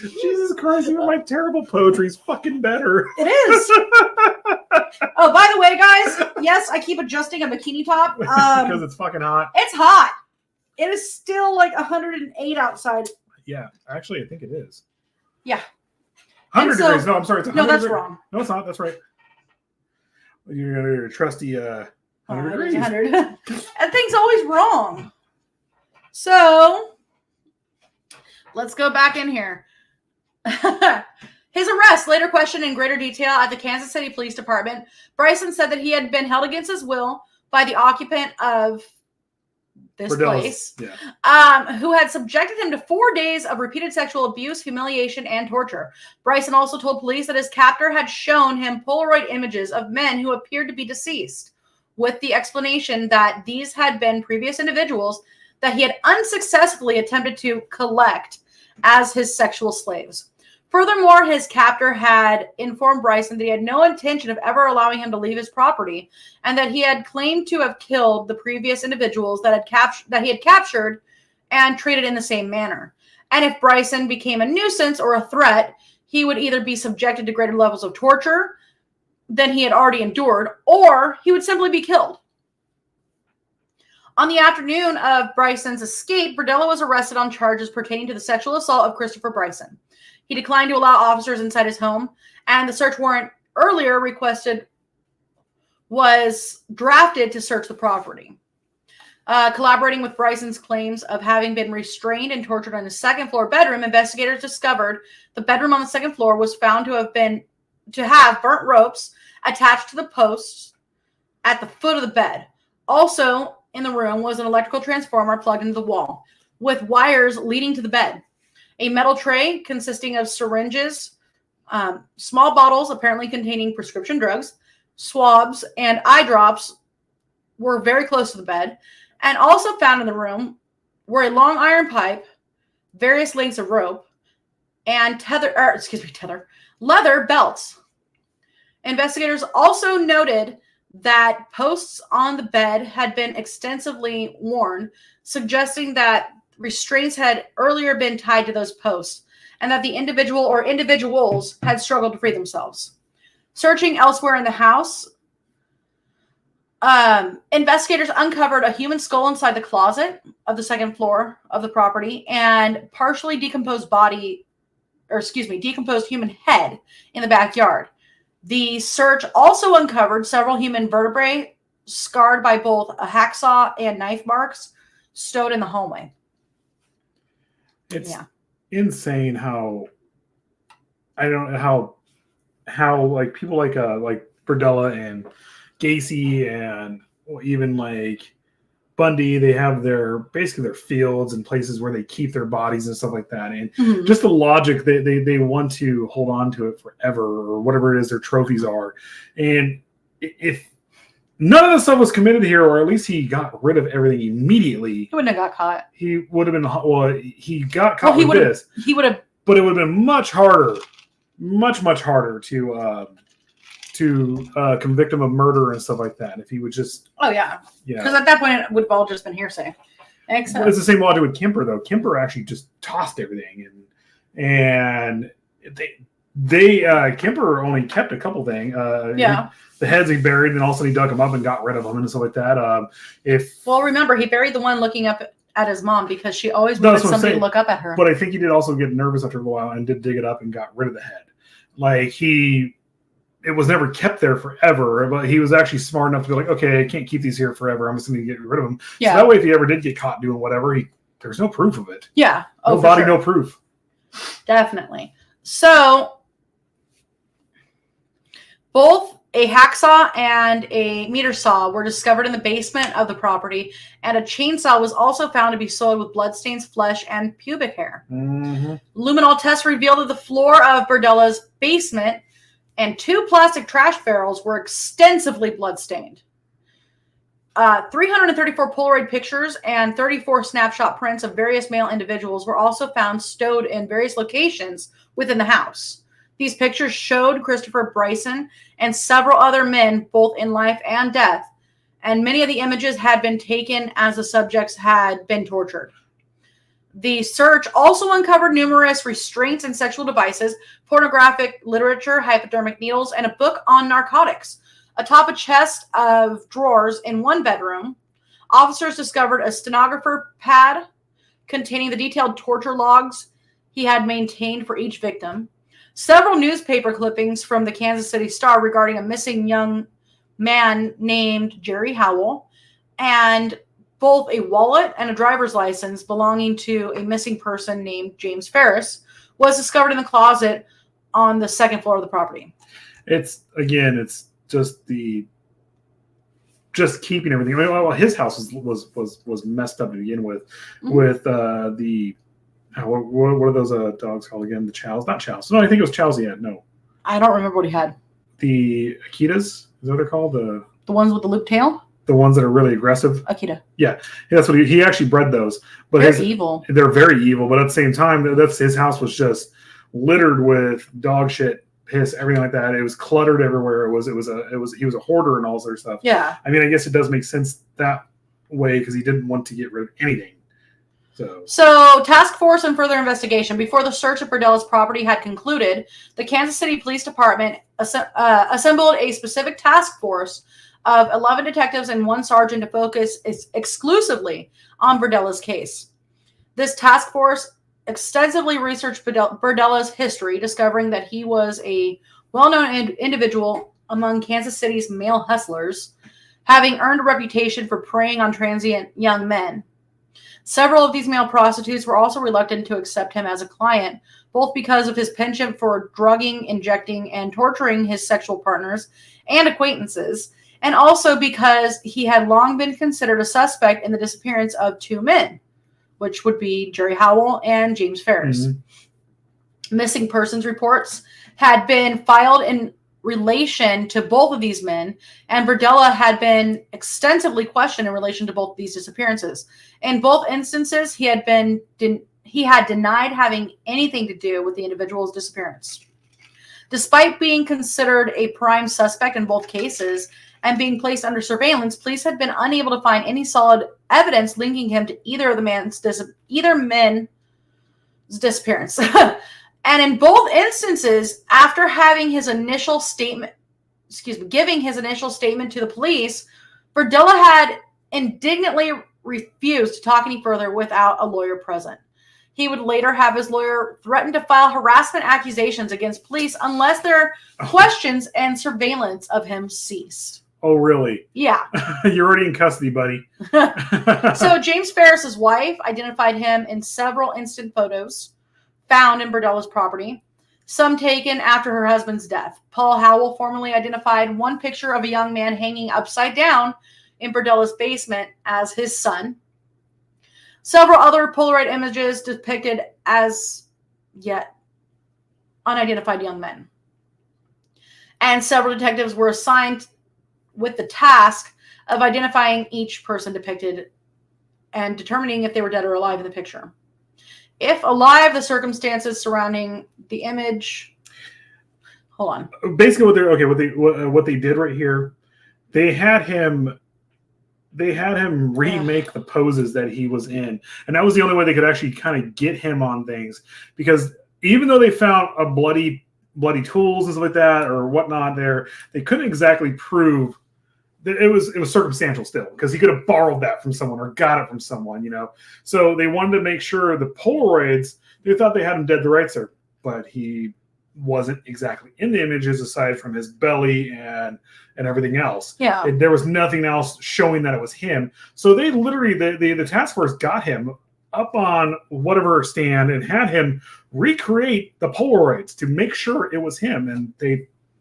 Speaker 2: Jesus Christ, even my terrible poetry is fucking better.
Speaker 1: It is. Oh, by the way, guys, yes, I keep adjusting a bikini top.
Speaker 2: Because it's fucking hot.
Speaker 1: It's hot. It is still like 108 outside.
Speaker 2: Yeah, actually, I think it is.
Speaker 1: Yeah.
Speaker 2: 100 degrees. No, I'm sorry. It's 100
Speaker 1: no, that's
Speaker 2: degrees.
Speaker 1: wrong.
Speaker 2: No, it's not. That's right. Your trusty 100 degrees.
Speaker 1: 100. And thing's always wrong. So, let's go back in here. His arrest, later questioned in greater detail at the Kansas City Police Department, Bryson said that he had been held against his will by the occupant of this place, who had subjected him to 4 days of repeated sexual abuse, humiliation, and torture. Bryson also told police that his captor had shown him Polaroid images of men who appeared to be deceased, with the explanation that these had been previous individuals that he had unsuccessfully attempted to collect as his sexual slaves. Furthermore, his captor had informed Bryson that he had no intention of ever allowing him to leave his property, and that he had claimed to have killed the previous individuals that he had captured and treated in the same manner. And if Bryson became a nuisance or a threat, he would either be subjected to greater levels of torture than he had already endured, or he would simply be killed. On the afternoon of Bryson's escape, Berdella was arrested on charges pertaining to the sexual assault of Christopher Bryson. He declined to allow officers inside his home, and the search warrant earlier requested was drafted to search the property. Collaborating with Bryson's claims of having been restrained and tortured in his second-floor bedroom, investigators discovered the bedroom on the second floor was found to have burnt ropes attached to the posts at the foot of the bed. Also in the room was an electrical transformer plugged into the wall, with wires leading to the bed. A metal tray consisting of syringes, small bottles apparently containing prescription drugs, swabs, and eye drops were very close to the bed. And also found in the room were a long iron pipe, various lengths of rope, and leather belts. Investigators also noted that posts on the bed had been extensively worn, suggesting that restraints had earlier been tied to those posts, and that the individual or individuals had struggled to free themselves. Searching elsewhere in the house, investigators uncovered a human skull inside the closet of the second floor of the property and partially decomposed decomposed human head in the backyard. The search also uncovered several human vertebrae scarred by both a hacksaw and knife marks stowed in the hallway.
Speaker 2: It's insane how I don't know how like people like Berdella and Gacy and even like Bundy, they have their fields and places where they keep their bodies and stuff like that, and just the logic they want to hold on to it forever or whatever it is their trophies are. And if none of this stuff was committed here, or at least he got rid of everything immediately,
Speaker 1: He wouldn't have got caught.
Speaker 2: He would have been he got caught with this.
Speaker 1: He would have,
Speaker 2: but it would have been much harder to convict him of murder and stuff like that if he would just.
Speaker 1: Oh yeah, because at that point it would have all just been hearsay.
Speaker 2: Well, it's the same logic with Kemper though. Kemper actually just tossed everything, and Kemper only kept a couple things. The heads he buried, and all of a sudden he dug them up and got rid of them and stuff like that.
Speaker 1: Remember, he buried the one looking up at his mom because she always wanted somebody to look up at her.
Speaker 2: But I think he did also get nervous after a while and did dig it up and got rid of the head. It was never kept there forever, but he was actually smart enough to be like, okay, I can't keep these here forever. I'm just going to get rid of them. Yeah. So that way, if he ever did get caught doing whatever, there's no proof of it.
Speaker 1: Yeah.
Speaker 2: No body, no proof.
Speaker 1: Definitely. So both a hacksaw and a meter saw were discovered in the basement of the property, and a chainsaw was also found to be soiled with bloodstains, flesh, and pubic hair. Mm-hmm. Luminol tests revealed that the floor of Berdella's basement and 2 plastic trash barrels were extensively bloodstained. 334 Polaroid pictures and 34 snapshot prints of various male individuals were also found stowed in various locations within the house. These pictures showed Christopher Bryson and several other men, both in life and death, and many of the images had been taken as the subjects had been tortured. The search also uncovered numerous restraints and sexual devices, pornographic literature, hypodermic needles, and a book on narcotics. Atop a chest of drawers in one bedroom, officers discovered a stenographer pad containing the detailed torture logs he had maintained for each victim, several newspaper clippings from the Kansas City Star regarding a missing young man named Jerry Howell, and both a wallet and a driver's license belonging to a missing person named James Ferris was discovered in the closet on the second floor of the property.
Speaker 2: It's just keeping everything. I mean, well, his house was messed up to begin with, with the what are those dogs called again? The chows, not chows. No, I think it was chows. Yeah, no,
Speaker 1: I don't remember what he had.
Speaker 2: The Akitas, is that what they're called? The
Speaker 1: ones with the loop tail.
Speaker 2: The ones that are really aggressive.
Speaker 1: Akita.
Speaker 2: Yeah, that's what he actually bred those. But
Speaker 1: they're evil.
Speaker 2: They're very evil. But at the same time, that's his house was just littered with dog shit, piss, everything like that. It was cluttered everywhere. He was a hoarder and all this other stuff.
Speaker 1: Yeah.
Speaker 2: I mean, I guess it does make sense that way because he didn't want to get rid of anything.
Speaker 1: So task force and further investigation. Before the search of Berdella's property had concluded, the Kansas City Police Department assembled a specific task force of 11 detectives and one sergeant to focus exclusively on Berdella's case. This task force extensively researched Berdella's history, discovering that he was a well-known individual among Kansas City's male hustlers, having earned a reputation for preying on transient young men. Several of these male prostitutes were also reluctant to accept him as a client, both because of his penchant for drugging, injecting, and torturing his sexual partners and acquaintances, and also because he had long been considered a suspect in the disappearance of two men, which would be Jerry Howell and James Ferris. Missing persons reports had been filed in relation to both of these men, and Berdella had been extensively questioned in relation to both these disappearances. In both instances, he had denied having anything to do with the individual's disappearance. Despite being considered a prime suspect in both cases and being placed under surveillance, police had been unable to find any solid evidence linking him to either men's disappearance. And in both instances, after giving his initial statement to the police, Berdella had indignantly refused to talk any further without a lawyer present. He would later have his lawyer threaten to file harassment accusations against police unless their questions and surveillance of him ceased.
Speaker 2: Oh, really?
Speaker 1: Yeah.
Speaker 2: You're already in custody, buddy.
Speaker 1: So James Ferris's wife identified him in several instant photos found in Berdella's property, some taken after her husband's death. Paul Howell formally identified one picture of a young man hanging upside down in Berdella's basement as his son. Several other Polaroid images depicted as yet unidentified young men. And several detectives were assigned with the task of identifying each person depicted and determining if they were dead or alive in the picture. If alive, the circumstances surrounding the image. Hold on.
Speaker 2: Basically, what they did right here, they had him remake the poses that he was in, and that was the only way they could actually kind of get him on things. Because even though they found a bloody tools and stuff like that or whatnot, they couldn't exactly prove that it was circumstantial still, because he could have borrowed that from someone or got it from someone, So they wanted to make sure the Polaroids, they thought they had him dead to rights there, but he wasn't exactly in the images aside from his belly and everything else.
Speaker 1: Yeah.
Speaker 2: There was nothing else showing that it was him. So they literally, the task force got him up on whatever stand and had him recreate the Polaroids to make sure it was him. And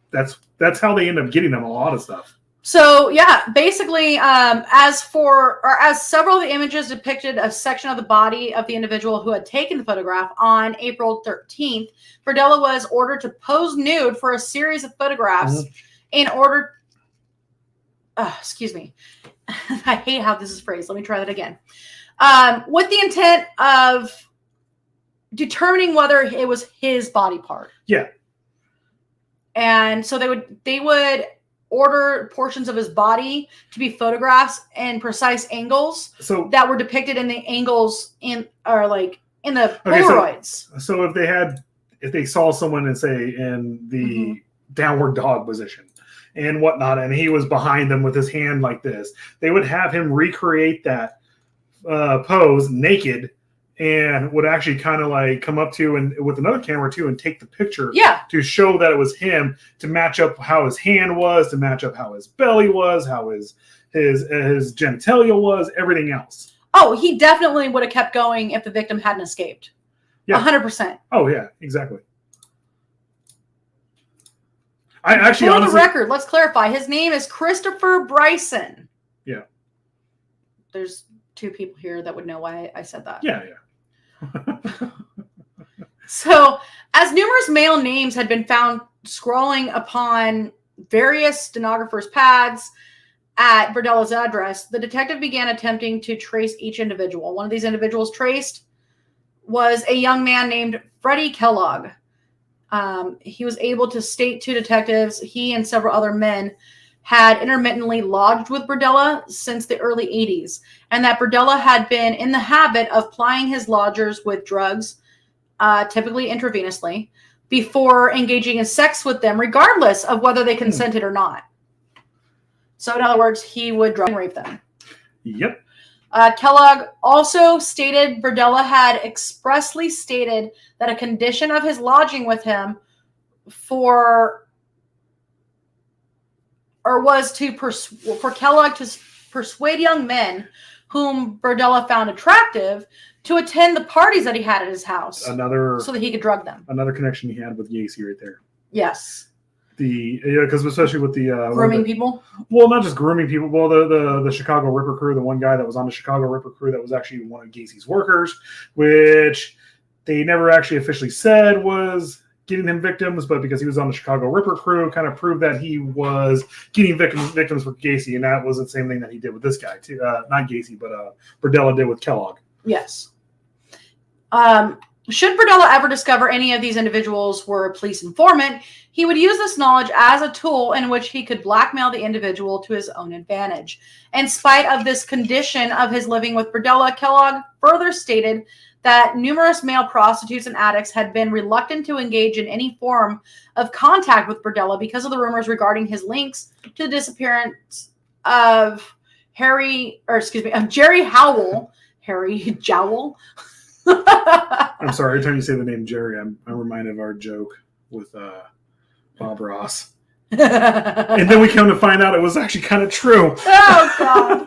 Speaker 2: that's how they end up getting them a lot of stuff.
Speaker 1: So yeah, basically, as several of the images depicted a section of the body of the individual who had taken the photograph on April 13th, Berdella was ordered to pose nude for a series of photographs in order. Excuse me, I hate how this is phrased. Let me try that again. With the intent of determining whether it was his body part.
Speaker 2: Yeah.
Speaker 1: And so they would order portions of his body to be photographs and precise angles that were depicted in the angles in the Polaroids.
Speaker 2: So if they saw someone and say in the downward dog position and whatnot, and he was behind them with his hand like this, they would have him recreate that pose naked, and would actually kind of like come up to and with another camera too and take the picture to show that it was him, to match up how his hand was, to match up how his belly was, how his genitalia was, everything else.
Speaker 1: Oh, he definitely would have kept going if the victim hadn't escaped. Yeah. 100%.
Speaker 2: Oh yeah, exactly. I actually
Speaker 1: for the record, let's clarify. His name is Christopher Bryson.
Speaker 2: Yeah.
Speaker 1: There's 2 people here that would know why I said that.
Speaker 2: Yeah.
Speaker 1: So, as numerous male names had been found scrolling upon various stenographers' pads at Berdella's address, the detective began attempting to trace each individual. One of these individuals traced was a young man named Freddie Kellogg. He was able to state to detectives he and several other men had intermittently lodged with Berdella since the early 80s, and that Berdella had been in the habit of plying his lodgers with drugs, typically intravenously, before engaging in sex with them, regardless of whether they consented or not. So, in other words, he would drug and rape them.
Speaker 2: Yep.
Speaker 1: Kellogg also stated Berdella had expressly stated that a condition of his lodging with him was for Kellogg to persuade young men whom Berdella found attractive to attend the parties that he had at his house. So that he could drug them.
Speaker 2: Another connection he had with Gacy right there.
Speaker 1: Yes.
Speaker 2: Because especially with the
Speaker 1: grooming people.
Speaker 2: Well, not just grooming people. Well, the Chicago Ripper crew, the one guy that was on the Chicago Ripper crew that was actually one of Gacy's workers, which they never actually officially said was getting him victims, but because he was on the Chicago Ripper crew, kind of proved that he was getting victims for Gacy, and that was the same thing that he did with this guy too. Not Gacy, but Berdella did with Kellogg.
Speaker 1: Yes. Should Berdella ever discover any of these individuals were a police informant, he would use this knowledge as a tool in which he could blackmail the individual to his own advantage. In spite of this condition of his living with Berdella, Kellogg further stated that numerous male prostitutes and addicts had been reluctant to engage in any form of contact with Berdella because of the rumors regarding his links to the disappearance of Jerry Howell. Harry Jowl.
Speaker 2: I'm sorry, every time you say the name Jerry, I'm reminded of our joke with Bob Ross. And then we come to find out it was actually kind of true.
Speaker 1: Oh, God.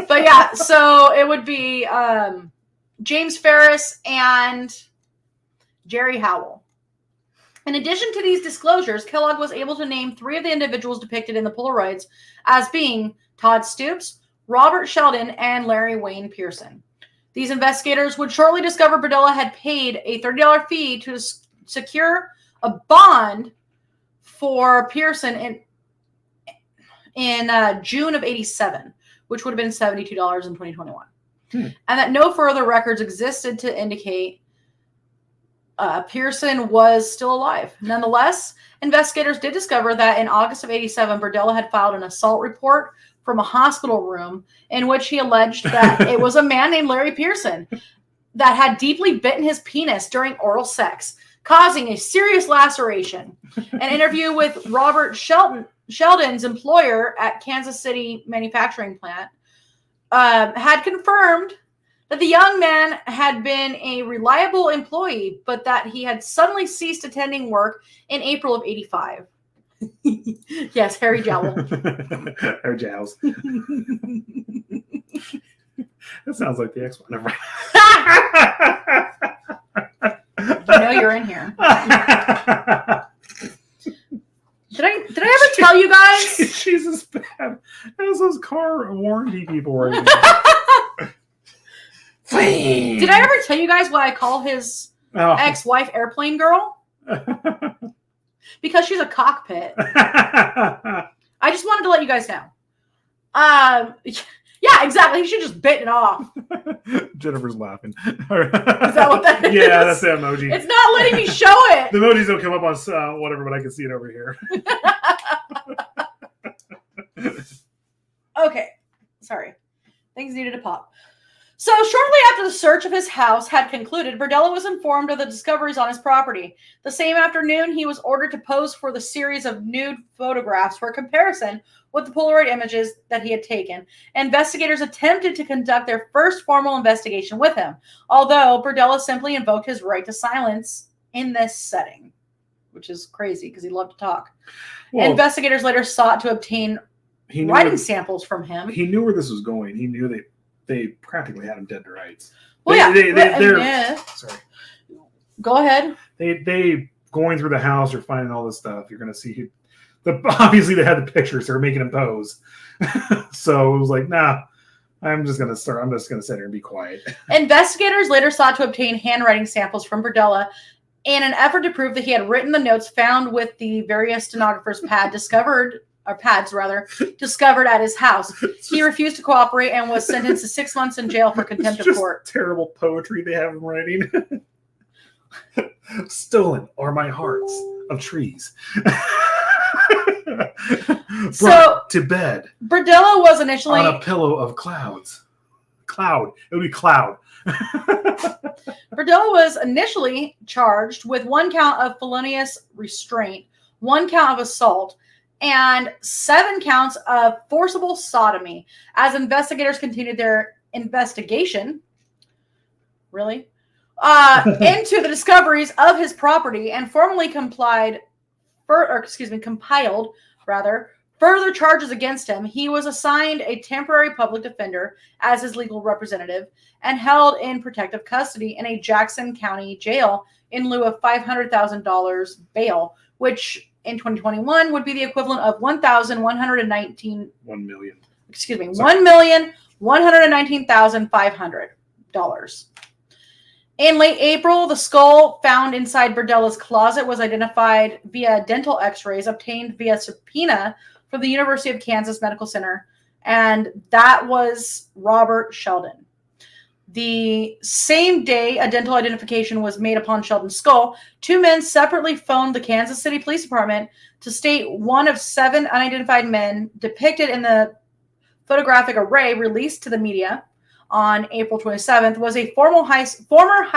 Speaker 1: But yeah, so it would be James Ferris and Jerry Howell. In addition to these disclosures, Kellogg was able to name 3 of the individuals depicted in the Polaroids as being Todd Stoops, Robert Sheldon, and Larry Wayne Pearson. These investigators would shortly discover Berdella had paid a $30 fee to secure a bond for Pearson in June of '87, which would have been $72 in 2021. And that no further records existed to indicate Pearson was still alive. Nonetheless, investigators did discover that in August of '87, Berdella had filed an assault report from a hospital room in which he alleged that it was a man named Larry Pearson that had deeply bitten his penis during oral sex, causing a serious laceration. An interview with Robert Sheldon's employer at Kansas City manufacturing plant had confirmed that the young man had been a reliable employee, but that he had suddenly ceased attending work in April of '85. Yes, Harry Jowl.
Speaker 2: Harry Jowls. That sounds like the X-one.
Speaker 1: You know you're in here. Did I ever tell you guys?
Speaker 2: Jesus, bad. That's those car warranty people right now.
Speaker 1: Did I ever tell you guys why I call his ex-wife Airplane Girl? Because she's a cockpit. I just wanted to let you guys know. Yeah, exactly. He should just bit it off.
Speaker 2: Jennifer's laughing.
Speaker 1: Is that what that is?
Speaker 2: Yeah, that's the emoji.
Speaker 1: It's not letting me show it.
Speaker 2: The emojis don't come up on whatever, but I can see it over here.
Speaker 1: Okay. Sorry. Things needed to pop. So shortly after the search of his house had concluded, Berdella was informed of the discoveries on his property. The same afternoon, he was ordered to pose for the series of nude photographs for comparison with the Polaroid images that he had taken. Investigators attempted to conduct their first formal investigation with him, although Berdella simply invoked his right to silence in this setting, which is crazy because he loved to talk. Well, investigators later sought to obtain writing samples from him.
Speaker 2: He knew where this was going. He knew they practically had him dead to rights.
Speaker 1: Well, sorry. Go ahead.
Speaker 2: They going through the house or finding all this stuff. You're going to see obviously they had the pictures. They were making him pose. So it was like, nah, I'm just going to sit here and be quiet.
Speaker 1: Investigators later sought to obtain handwriting samples from Berdella in an effort to prove that he had written the notes found with the various stenographer's pads discovered at his house. He refused to cooperate and was sentenced to 6 months in jail for contempt of court.
Speaker 2: Terrible poetry they have him writing. Stolen are my hearts of trees. Brought to bed.
Speaker 1: Berdella was initially
Speaker 2: on a pillow of clouds. Cloud. It would be cloud.
Speaker 1: Berdella was initially charged with 1 count of felonious restraint, 1 count of assault, and 7 counts of forcible sodomy. As investigators continued their investigation, into the discoveries of his property and formally compiled further charges against him, he was assigned a temporary public defender as his legal representative and held in protective custody in a Jackson County jail in lieu of $500,000 bail, which in 2021 would be the equivalent of $1,119,500. In late April, the skull found inside Berdella's closet was identified via dental x-rays obtained via subpoena from the University of Kansas Medical Center, and that was Robert Sheldon. The same day a dental identification was made upon Sheldon's skull, 2 men separately phoned the Kansas City Police Department to state one of 7 unidentified men depicted in the photographic array released to the media on April 27th was a former high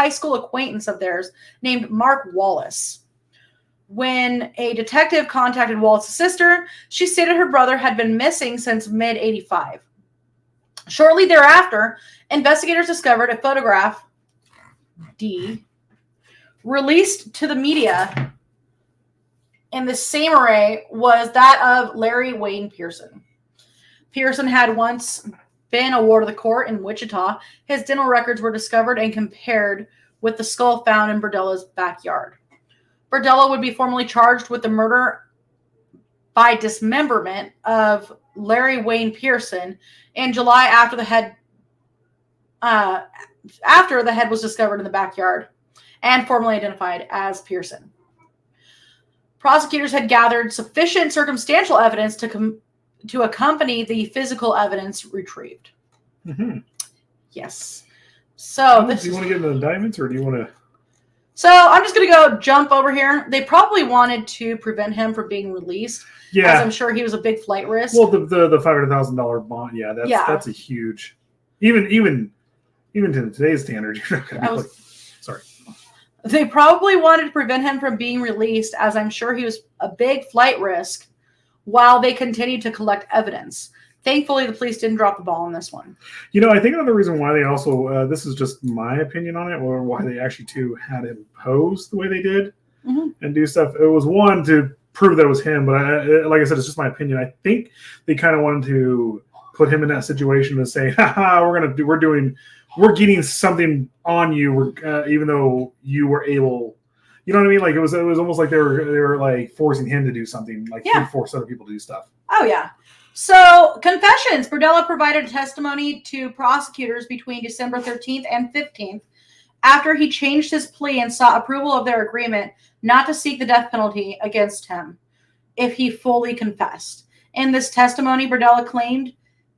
Speaker 1: school acquaintance of theirs named Mark Wallace. When a detective contacted Wallace's sister, she stated her brother had been missing since mid-'85. Shortly thereafter, investigators discovered a photograph, D, released to the media in the same array was that of Larry Wayne Pearson. Pearson had once been a ward of the court in Wichita. His dental records were discovered and compared with the skull found in Berdella's backyard. Berdella would be formally charged with the murder by dismemberment of Larry Wayne Pearson in July after the head was discovered in the backyard and formally identified as Pearson. Prosecutors had gathered sufficient circumstantial evidence to accompany the physical evidence retrieved.
Speaker 2: Mm-hmm.
Speaker 1: Yes. So
Speaker 2: do you want to get into the indictments, or do you want to?
Speaker 1: So I'm just going to go jump over here. They probably wanted to prevent him from being released.
Speaker 2: Yeah,
Speaker 1: as I'm sure he was a big flight risk.
Speaker 2: Well, the $500,000 bond. Yeah, that's a huge. Even to today's standards, you're not going to be sorry.
Speaker 1: They probably wanted to prevent him from being released, as I'm sure he was a big flight risk, while they continued to collect evidence. Thankfully, the police didn't drop the ball on this one.
Speaker 2: I think another reason why they also, this is just my opinion on it, or why they actually too had him pose the way they did and do stuff. It was one to prove that it was him, but like I said, it's just my opinion. I think they kind of wanted to put him in that situation to say, we're getting something on you, even though you were able. You know what I mean? Like it was almost like they were like forcing him to do something, like he forced other people to do stuff.
Speaker 1: Oh yeah. So confessions. Berdella provided testimony to prosecutors between December 13th and 15th after he changed his plea and sought approval of their agreement not to seek the death penalty against him if he fully confessed. In this testimony, Berdella claimed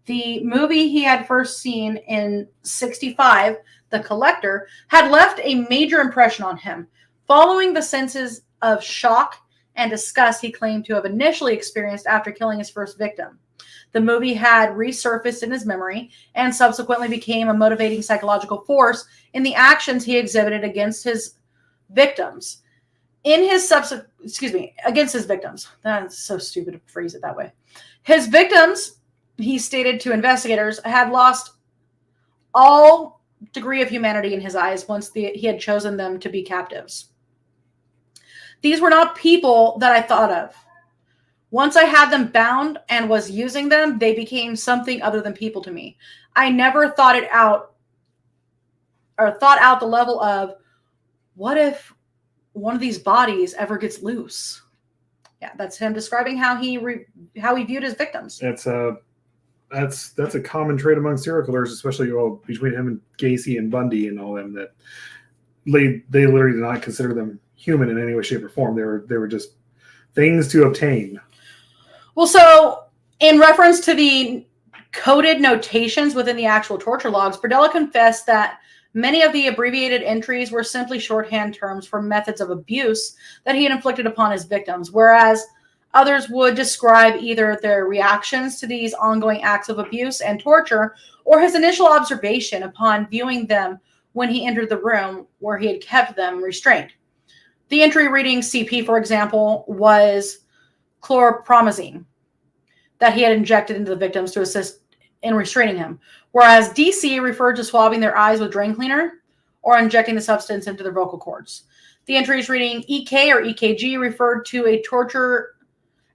Speaker 1: the movie he had first seen in '65, The Collector, had left a major impression on him. Following the senses of shock and disgust he claimed to have initially experienced after killing his first victim. the movie had resurfaced in his memory and subsequently became a motivating psychological force in the actions he exhibited against his victims. Against his victims. That's so stupid to phrase it that way. His victims, he stated to investigators, had lost all degree of humanity in his eyes once he had chosen them to be captives. These were not people that I thought of. Once I had them bound and was using them, they became something other than people to me. I never thought out the level of, what if one of these bodies ever gets loose? Yeah, that's him describing how he viewed his victims.
Speaker 2: That's a common trait among serial killers, especially between him and Gacy and Bundy and all them, that they literally did not consider them human in any way, shape, or form. They were just things to obtain.
Speaker 1: Well, so in reference to the coded notations within the actual torture logs, Berdella confessed that many of the abbreviated entries were simply shorthand terms for methods of abuse that he had inflicted upon his victims, whereas others would describe either their reactions to these ongoing acts of abuse and torture or his initial observation upon viewing them when he entered the room where he had kept them restrained. The entry reading CP, for example, was chlorpromazine that he had injected into the victims to assist in restraining him, whereas DC referred to swabbing their eyes with drain cleaner or injecting the substance into their vocal cords. The entries reading EK or EKG referred to a torture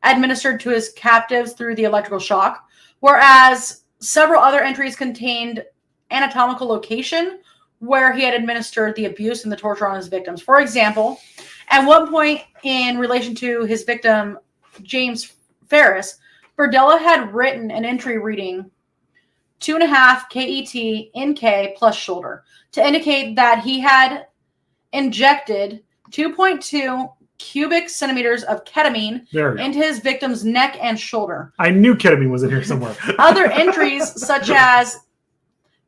Speaker 1: administered to his captives through the electrical shock, whereas several other entries contained anatomical location where he had administered the abuse and the torture on his victims. For example, at one point in relation to his victim, James Ferris, Berdella had written an entry reading 2.5 KET in K plus shoulder to indicate that he had injected 2.2 cubic centimeters of ketamine into his victim's neck and shoulder.
Speaker 2: I knew ketamine was in here somewhere.
Speaker 1: Other entries such as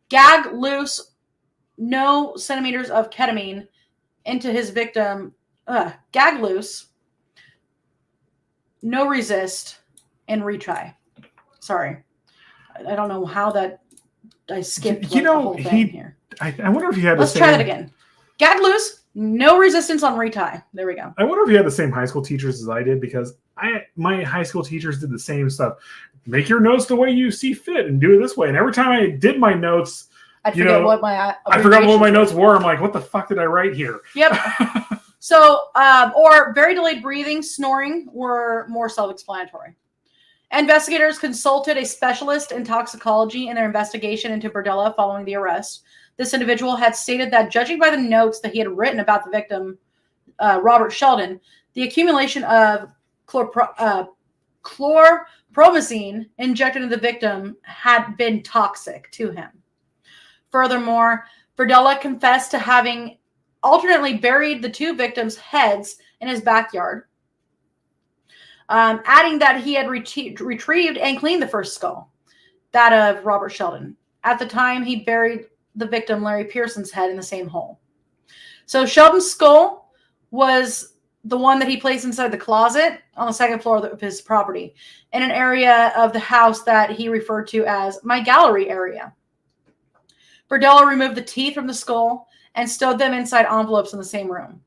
Speaker 1: gag loose, no centimeters of ketamine into his victim, gag loose, no resist, and retry. Sorry. I don't know how that I skipped the whole thing here.
Speaker 2: I wonder if he had
Speaker 1: Let's try that again. Gag loose, no resistance on retie. There we go.
Speaker 2: I wonder if he had the same high school teachers as I did, because my high school teachers did the same stuff. Make your notes the way you see fit and do it this way. And every time I did my notes,
Speaker 1: I forgot what my
Speaker 2: notes were. I'm like, what the fuck did I write here?
Speaker 1: Yep. So, or very delayed breathing, snoring were more self-explanatory. Investigators consulted a specialist in toxicology in their investigation into Berdella following the arrest. This individual had stated that, judging by the notes that he had written about the victim, Robert Sheldon, the accumulation of chlorpromazine injected into the victim had been toxic to him. Furthermore, Berdella confessed to having alternately buried the two victims' heads in his backyard, adding that he had retrieved and cleaned the first skull, that of Robert Sheldon. At the time, he buried the victim, Larry Pearson's head, in the same hole. So Sheldon's skull was the one that he placed inside the closet on the second floor of his property, in an area of the house that he referred to as my gallery area. Berdella removed the teeth from the skull and stowed them inside envelopes in the same room.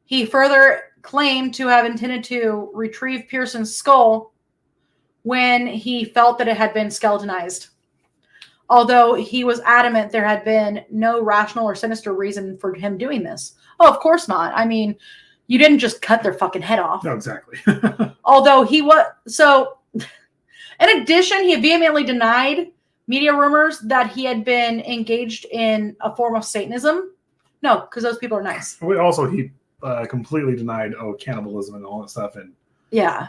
Speaker 1: He further claimed to have intended to retrieve Pearson's skull when he felt that it had been skeletonized, although he was adamant there had been no rational or sinister reason for him doing this. Oh, of course not. I mean, you didn't just cut their fucking head off.
Speaker 2: No, exactly.
Speaker 1: Although he was... So, in addition, he vehemently denied media rumors that he had been engaged in a form of Satanism. No, because those people are nice.
Speaker 2: Also, he completely denied cannibalism and all that stuff, and
Speaker 1: yeah,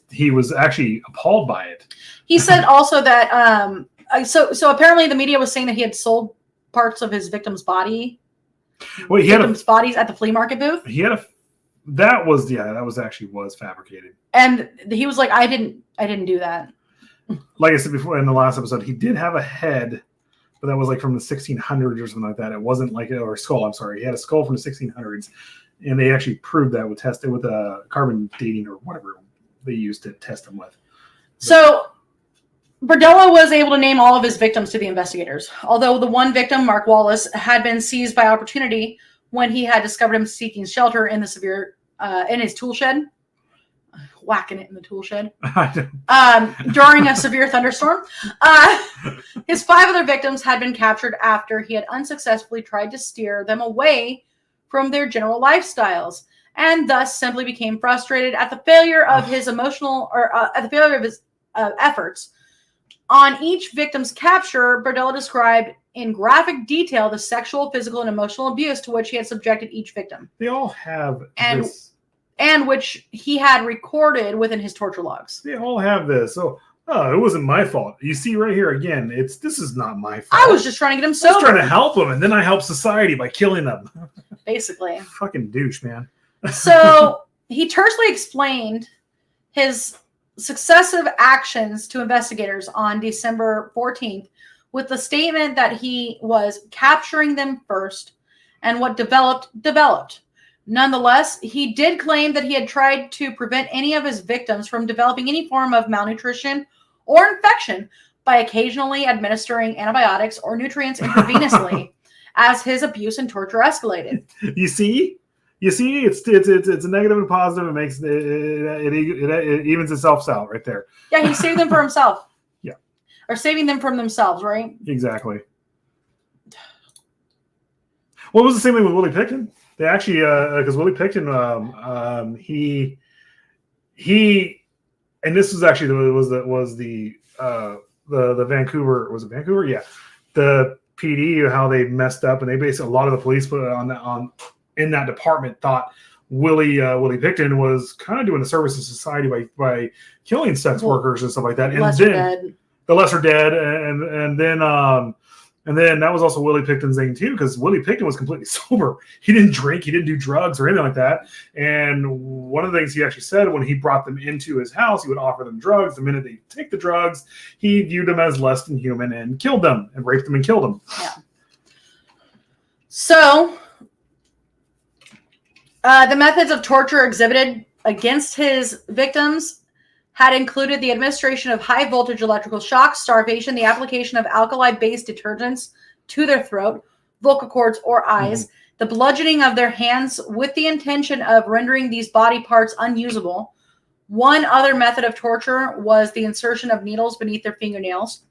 Speaker 2: he was actually appalled by it.
Speaker 1: He said also that so apparently the media was saying that he had sold parts of his victim's bodies at the flea market booth. That was fabricated, and he was like, I didn't do that.
Speaker 2: Like I said before in the last episode, he did have a head, but that was like from the 1600s or something like that. It wasn't like or skull. I'm sorry, he had a skull from the 1600s, and they actually proved that with a carbon dating or whatever they used to test him with.
Speaker 1: So Berdella was able to name all of his victims to the investigators, although the one victim, Mark Wallace, had been seized by opportunity when he had discovered him seeking shelter in his tool shed, whacking it in the tool shed, during a severe thunderstorm. His 5 other victims had been captured after he had unsuccessfully tried to steer them away from their general lifestyles, and thus simply became frustrated at the failure of his efforts. On each victim's capture, Berdella described in graphic detail the sexual, physical, and emotional abuse to which he had subjected each victim.
Speaker 2: They all have
Speaker 1: this. And which he had recorded within his torture logs.
Speaker 2: They all have this. So, it wasn't my fault. You see right here again, this is not my fault.
Speaker 1: I was just trying to get him sober.
Speaker 2: I was trying to help him, and then I helped society by killing them.
Speaker 1: Basically.
Speaker 2: Fucking douche, man.
Speaker 1: So, he tersely explained his successive actions to investigators on December 14th with the statement that he was capturing them first, and what developed. Nonetheless, he did claim that he had tried to prevent any of his victims from developing any form of malnutrition or infection by occasionally administering antibiotics or nutrients intravenously as his abuse and torture escalated.
Speaker 2: You see, it's a negative and positive. It makes it evens itself out right there.
Speaker 1: Yeah, he saved them for himself.
Speaker 2: Yeah,
Speaker 1: or saving them from themselves, right?
Speaker 2: Exactly. Well, it was the same thing with Willie Picton. They actually, because Willie Picton, he, and this was actually the Vancouver, was it Vancouver? Yeah, the PD, how they messed up, and they basically, a lot of the police put in that department thought Willie Picton was kind of doing a service to society by killing sex workers and stuff like that, and then the lesser dead, and then that was also Willie Picton's thing too, because Willie Picton was completely sober. He didn't drink, he didn't do drugs or anything like that. And one of the things he actually said when he brought them into his house, he would offer them drugs. The minute they take the drugs, he viewed them as less than human and killed them and raped them and killed them.
Speaker 1: Yeah. So, the methods of torture exhibited against his victims had included the administration of high-voltage electrical shocks, starvation, the application of alkali-based detergents to their throat, vocal cords, or eyes, the bludgeoning of their hands with the intention of rendering these body parts unusable. One other method of torture was the insertion of needles beneath their fingernails.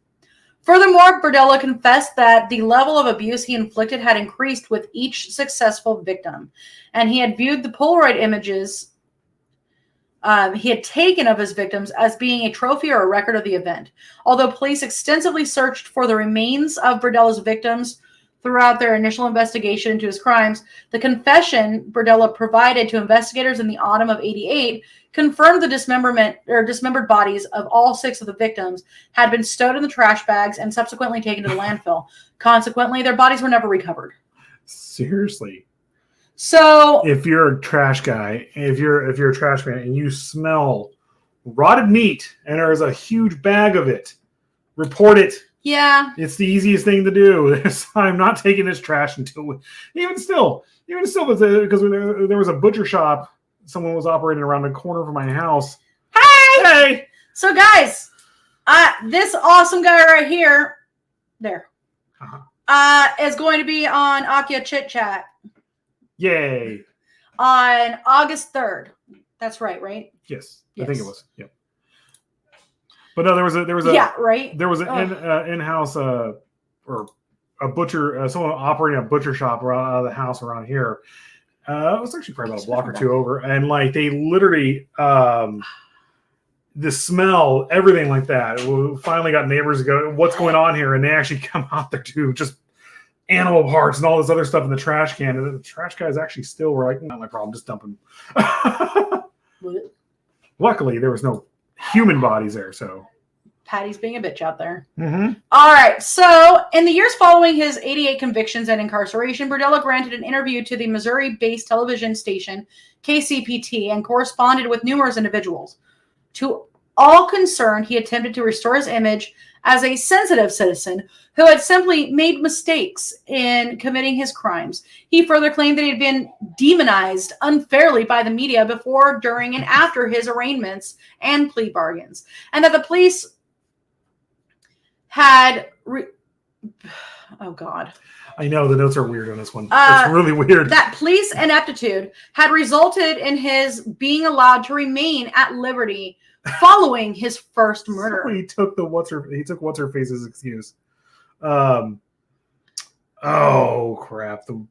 Speaker 1: Furthermore, Berdella confessed that the level of abuse he inflicted had increased with each successful victim, and he had viewed the Polaroid images he had taken of his victims as being a trophy or a record of the event. Although police extensively searched for the remains of Berdella's victims throughout their initial investigation into his crimes, the confession Berdella provided to investigators in the autumn of '88 confirmed the dismembered bodies of all 6 of the victims had been stowed in the trash bags and subsequently taken to the landfill. Consequently, their bodies were never recovered.
Speaker 2: Seriously.
Speaker 1: So,
Speaker 2: if you're a trash guy, if you're a trash man and you smell rotted meat and there's a huge bag of it, report it.
Speaker 1: Yeah.
Speaker 2: It's the easiest thing to do. I'm not taking this trash until even still, because there was a butcher shop someone was operating around the corner from my house. Hey.
Speaker 1: So guys, this awesome guy right here, is going to be on Akia Chit Chat.
Speaker 2: Yay.
Speaker 1: On August 3rd. That's right?
Speaker 2: Yes. I think it was. Yeah. But no, there was a
Speaker 1: yeah, right.
Speaker 2: There was an in-house or a butcher, someone operating a butcher shop around out of the house around here. It was actually probably about a block or two over, and like they literally the smell, everything like that. We finally got neighbors to go, "What's going on here?" And they actually come out there too, just animal parts and all this other stuff in the trash can. And the trash guys actually still were like, "Not my problem, just dump them." Luckily, there was no human bodies there, so.
Speaker 1: Patty's being a bitch out there.
Speaker 2: Mm-hmm.
Speaker 1: All right. So, in the years following his '88 convictions and incarceration, Berdella granted an interview to the Missouri-based television station KCPT and corresponded with numerous individuals. To all concerned, he attempted to restore his image as a sensitive citizen who had simply made mistakes in committing his crimes. He further claimed that he had been demonized unfairly by the media before, during, and after his arraignments and plea bargains, and that the police had... Oh, God.
Speaker 2: I know, the notes are weird on this one. It's really weird.
Speaker 1: That police ineptitude had resulted in his being allowed to remain at liberty following his first murder.
Speaker 2: He took what's her face's excuse. Oh crap! The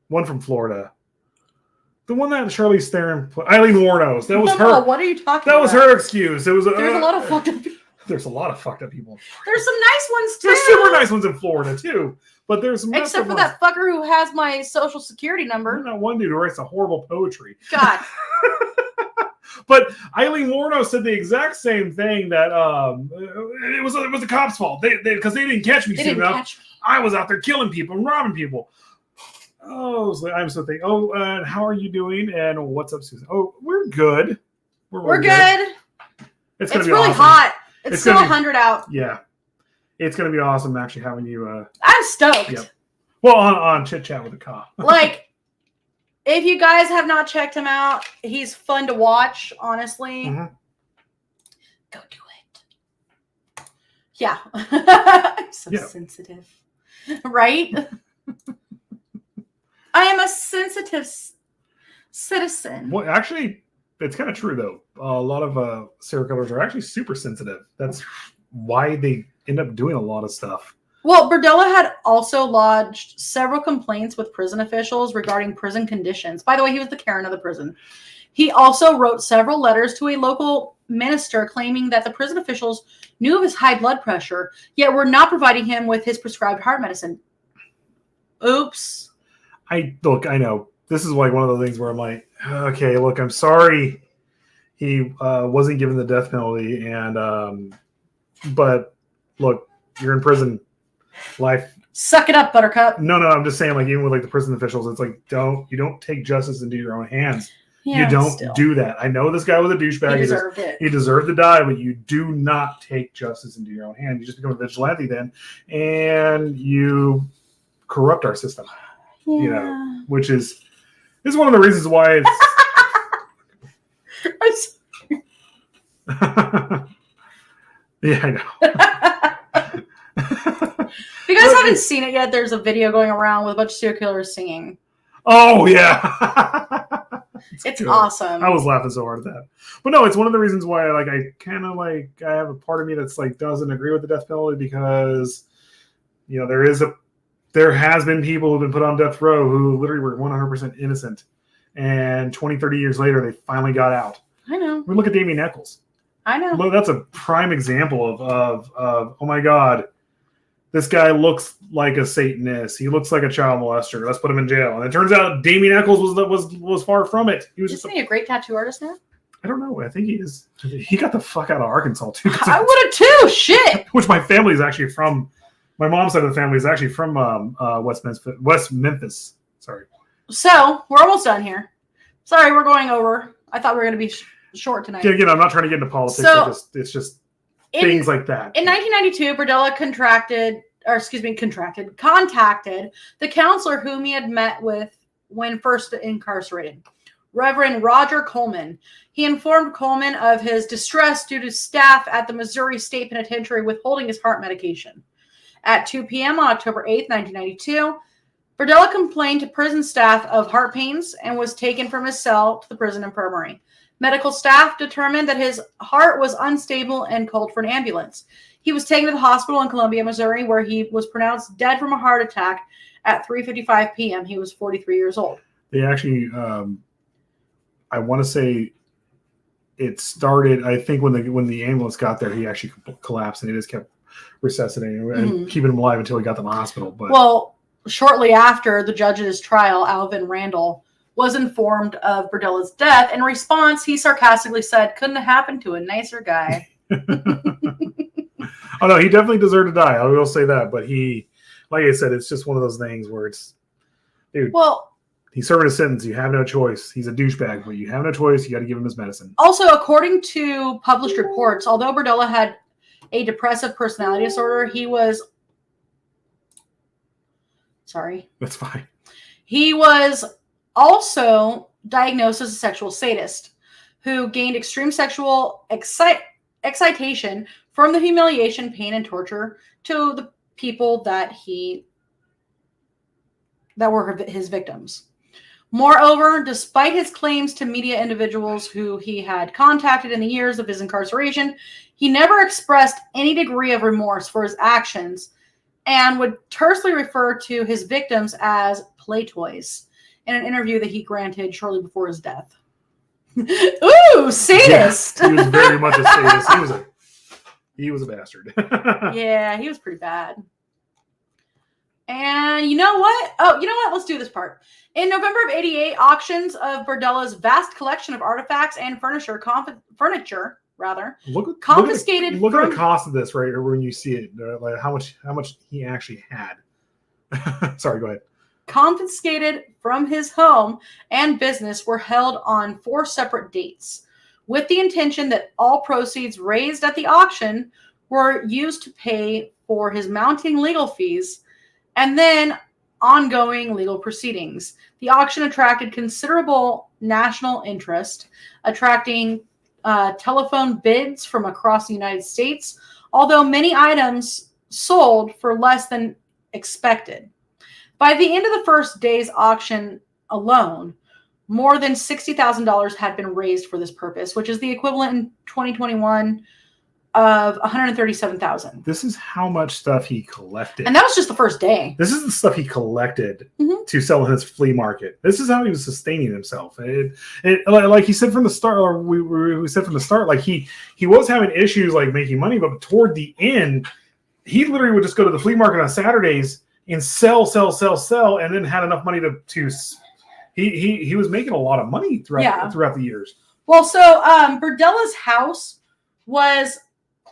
Speaker 2: one from Florida, the one that Charlize Theron put, Eileen Wuornos. That was her.
Speaker 1: What are you talking about?
Speaker 2: That was her excuse. It was.
Speaker 1: There's a lot of fucked up people.
Speaker 2: There's a lot of fucked up people.
Speaker 1: There's some nice ones too.
Speaker 2: There's super nice ones in Florida too. But there's some
Speaker 1: except for that fucker who has my social security number.
Speaker 2: That one dude who writes a horrible poetry.
Speaker 1: God.
Speaker 2: But Eileen Wuornos said the exact same thing, that it was the cops' fault. Because they didn't catch me soon enough. I was out there killing people and robbing people. Oh, so I'm so thinking. Oh, how are you doing? And what's up, Susan? Oh, we're good.
Speaker 1: We're good.
Speaker 2: It's gonna be
Speaker 1: really
Speaker 2: awesome.
Speaker 1: Hot. It's still 100 out.
Speaker 2: Yeah, it's gonna be awesome actually having you.
Speaker 1: I'm stoked.
Speaker 2: Yep. Well, on Chit Chat with a Cop.
Speaker 1: Like, if you guys have not checked him out, he's fun to watch. Honestly, go do it. Yeah, I'm so sensitive, right? I am a sensitive citizen.
Speaker 2: Well, actually, it's kind of true though. A lot of serial killers are actually super sensitive. That's why they end up doing a lot of stuff.
Speaker 1: Well, Berdella had also lodged several complaints with prison officials regarding prison conditions. By the way, he was the Karen of the prison. He also wrote several letters to a local minister claiming that the prison officials knew of his high blood pressure, yet were not providing him with his prescribed heart medicine. Oops.
Speaker 2: I know. This is like one of the things where I'm like, okay, look, I'm sorry he wasn't given the death penalty, and but look, you're in prison. Life.
Speaker 1: Suck it up, Buttercup.
Speaker 2: No, I'm just saying, like, even with like the prison officials, it's like you don't take justice into your own hands.
Speaker 1: Yeah,
Speaker 2: you don't do that. I know this guy was a douchebag.
Speaker 1: He deserved it.
Speaker 2: He deserved to die, but you do not take justice into your own hands. You just become a vigilante then, and you corrupt our system.
Speaker 1: Yeah.
Speaker 2: You know, which is one of the reasons why it's. Yeah, I know.
Speaker 1: If you guys haven't seen it yet, there's a video going around with a bunch of serial killers singing.
Speaker 2: Oh, yeah.
Speaker 1: It's awesome.
Speaker 2: I was laughing so hard at that. But no, it's one of the reasons why I have a part of me that's like doesn't agree with the death penalty, because you know there has been people who've been put on death row who literally were 100% innocent, and 20-30 years later they finally got out.
Speaker 1: I know.
Speaker 2: We look at Damien Eccles.
Speaker 1: I know.
Speaker 2: Look, that's a prime example of oh my God, this guy looks like a Satanist. He looks like a child molester. Let's put him in jail. And it turns out Damien Eccles was far from it. He was
Speaker 1: Isn't he a great tattoo artist now?
Speaker 2: I don't know. I think he is. He got the fuck out of Arkansas too.
Speaker 1: I would have too. Shit.
Speaker 2: Which my family is actually from. My mom's side of the family is actually from West Memphis. Sorry.
Speaker 1: So we're almost done here. Sorry, we're going over. I thought we were going to be short tonight.
Speaker 2: Again, I'm not trying to get into politics.
Speaker 1: So,
Speaker 2: it's just things like that.
Speaker 1: In 1992, Berdella contacted the counselor whom he had met with when first incarcerated, Reverend Roger Coleman. He informed Coleman of his distress due to staff at the Missouri State Penitentiary withholding his heart medication. At 2 p.m. on October 8th, 1992, Berdella complained to prison staff of heart pains and was taken from his cell to the prison infirmary. Medical staff determined that his heart was unstable and called for an ambulance. He was taken to the hospital in Columbia, Missouri, where he was pronounced dead from a heart attack at 3:55 p.m. He was 43 years old.
Speaker 2: They actually, I want to say, it started. I think when the ambulance got there, he actually collapsed, and they just kept resuscitating and keeping him alive until he got to the hospital. But
Speaker 1: shortly after the judge's trial, Alvin Randall was informed of Berdella's death. In response, he sarcastically said, "Couldn't have happened to a nicer guy."
Speaker 2: Oh no, he definitely deserved to die. I will say that. But he, like I said, it's just one of those things where it's, dude.
Speaker 1: Well,
Speaker 2: he's serving a sentence. You have no choice. He's a douchebag, but you have no choice. You got to give him his medicine.
Speaker 1: Also, according to published reports, although Berdella had a depressive personality disorder, he was. Sorry.
Speaker 2: That's fine.
Speaker 1: He was also diagnosed as a sexual sadist who gained extreme sexual excitation from the humiliation, pain, and torture to the people that were his victims. Moreover, despite his claims to media individuals who he had contacted in the years of his incarceration, he never expressed any degree of remorse for his actions and would tersely refer to his victims as play toys in an interview that he granted shortly before his death. Ooh, sadist!
Speaker 2: Yeah, he was very much a sadist. He was a bastard.
Speaker 1: Yeah, he was pretty bad. And you know what? Oh, you know what? Let's do this part. In November of 88, auctions of Berdella's vast collection of artifacts and furniture, confiscated.
Speaker 2: Look at the cost of this right here when you see it. Like how much he actually had. Sorry, go ahead.
Speaker 1: Confiscated from his home and business were held on 4 separate dates, with the intention that all proceeds raised at the auction were used to pay for his mounting legal fees and then ongoing legal proceedings. The auction attracted considerable national interest, attracting telephone bids from across the United States, although many items sold for less than expected. By the end of the first day's auction alone, more than $60,000 had been raised for this purpose, which is the equivalent in 2021 of $137,000.
Speaker 2: This is how much stuff he collected.
Speaker 1: And that was just the first day.
Speaker 2: This is the stuff he collected to sell in his flea market. This is how he was sustaining himself. Like he said from the start, or we said from the start, like he was having issues like making money, but toward the end, he literally would just go to the flea market on Saturdays and sell, and then had enough money to he was making a lot of money throughout the years.
Speaker 1: Well, so Berdella's house was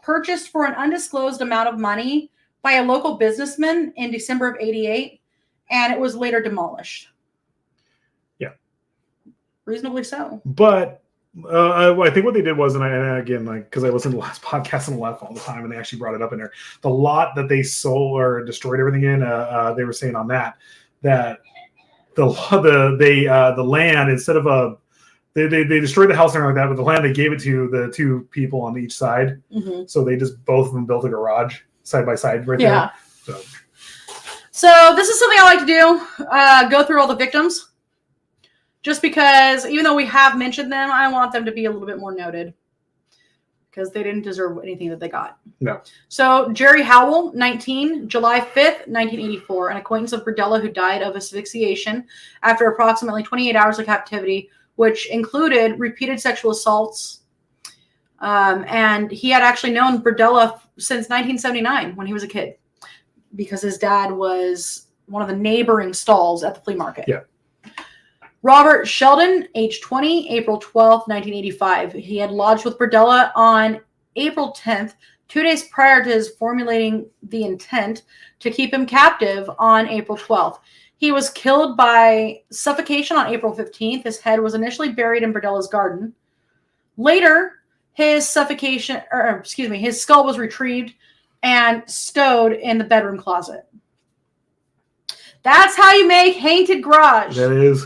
Speaker 1: purchased for an undisclosed amount of money by a local businessman in December of 88, and it was later demolished.
Speaker 2: Yeah.
Speaker 1: Reasonably so.
Speaker 2: But I think what they did was, and again, like, because I listened to the last podcast on the left all the time, and they actually brought it up in there. The lot that they sold or destroyed everything in, they were saying on that the land, instead of they destroyed the house and everything like that, but the land they gave it to the 2 people on each side. Mm-hmm. So they just both of them built a garage side by side right there.
Speaker 1: So this is something I like to do. Go through all the victims. Just because, even though we have mentioned them, I want them to be a little bit more noted. Because they didn't deserve anything that they got.
Speaker 2: No.
Speaker 1: So, Jerry Howell, 19, July 5th, 1984. An acquaintance of Berdella who died of asphyxiation after approximately 28 hours of captivity, which included repeated sexual assaults. And he had actually known Berdella since 1979 when he was a kid. Because his dad was one of the neighboring stalls at the flea market.
Speaker 2: Yeah.
Speaker 1: Robert Sheldon, age 20, April 12th, 1985. He had lodged with Berdella on April 10th, 2 days prior to his formulating the intent to keep him captive on April 12th. He was killed by suffocation on April 15th. His head was initially buried in Berdella's garden. Later, his skull was retrieved and stowed in the bedroom closet. That's how you make haunted garage.
Speaker 2: That is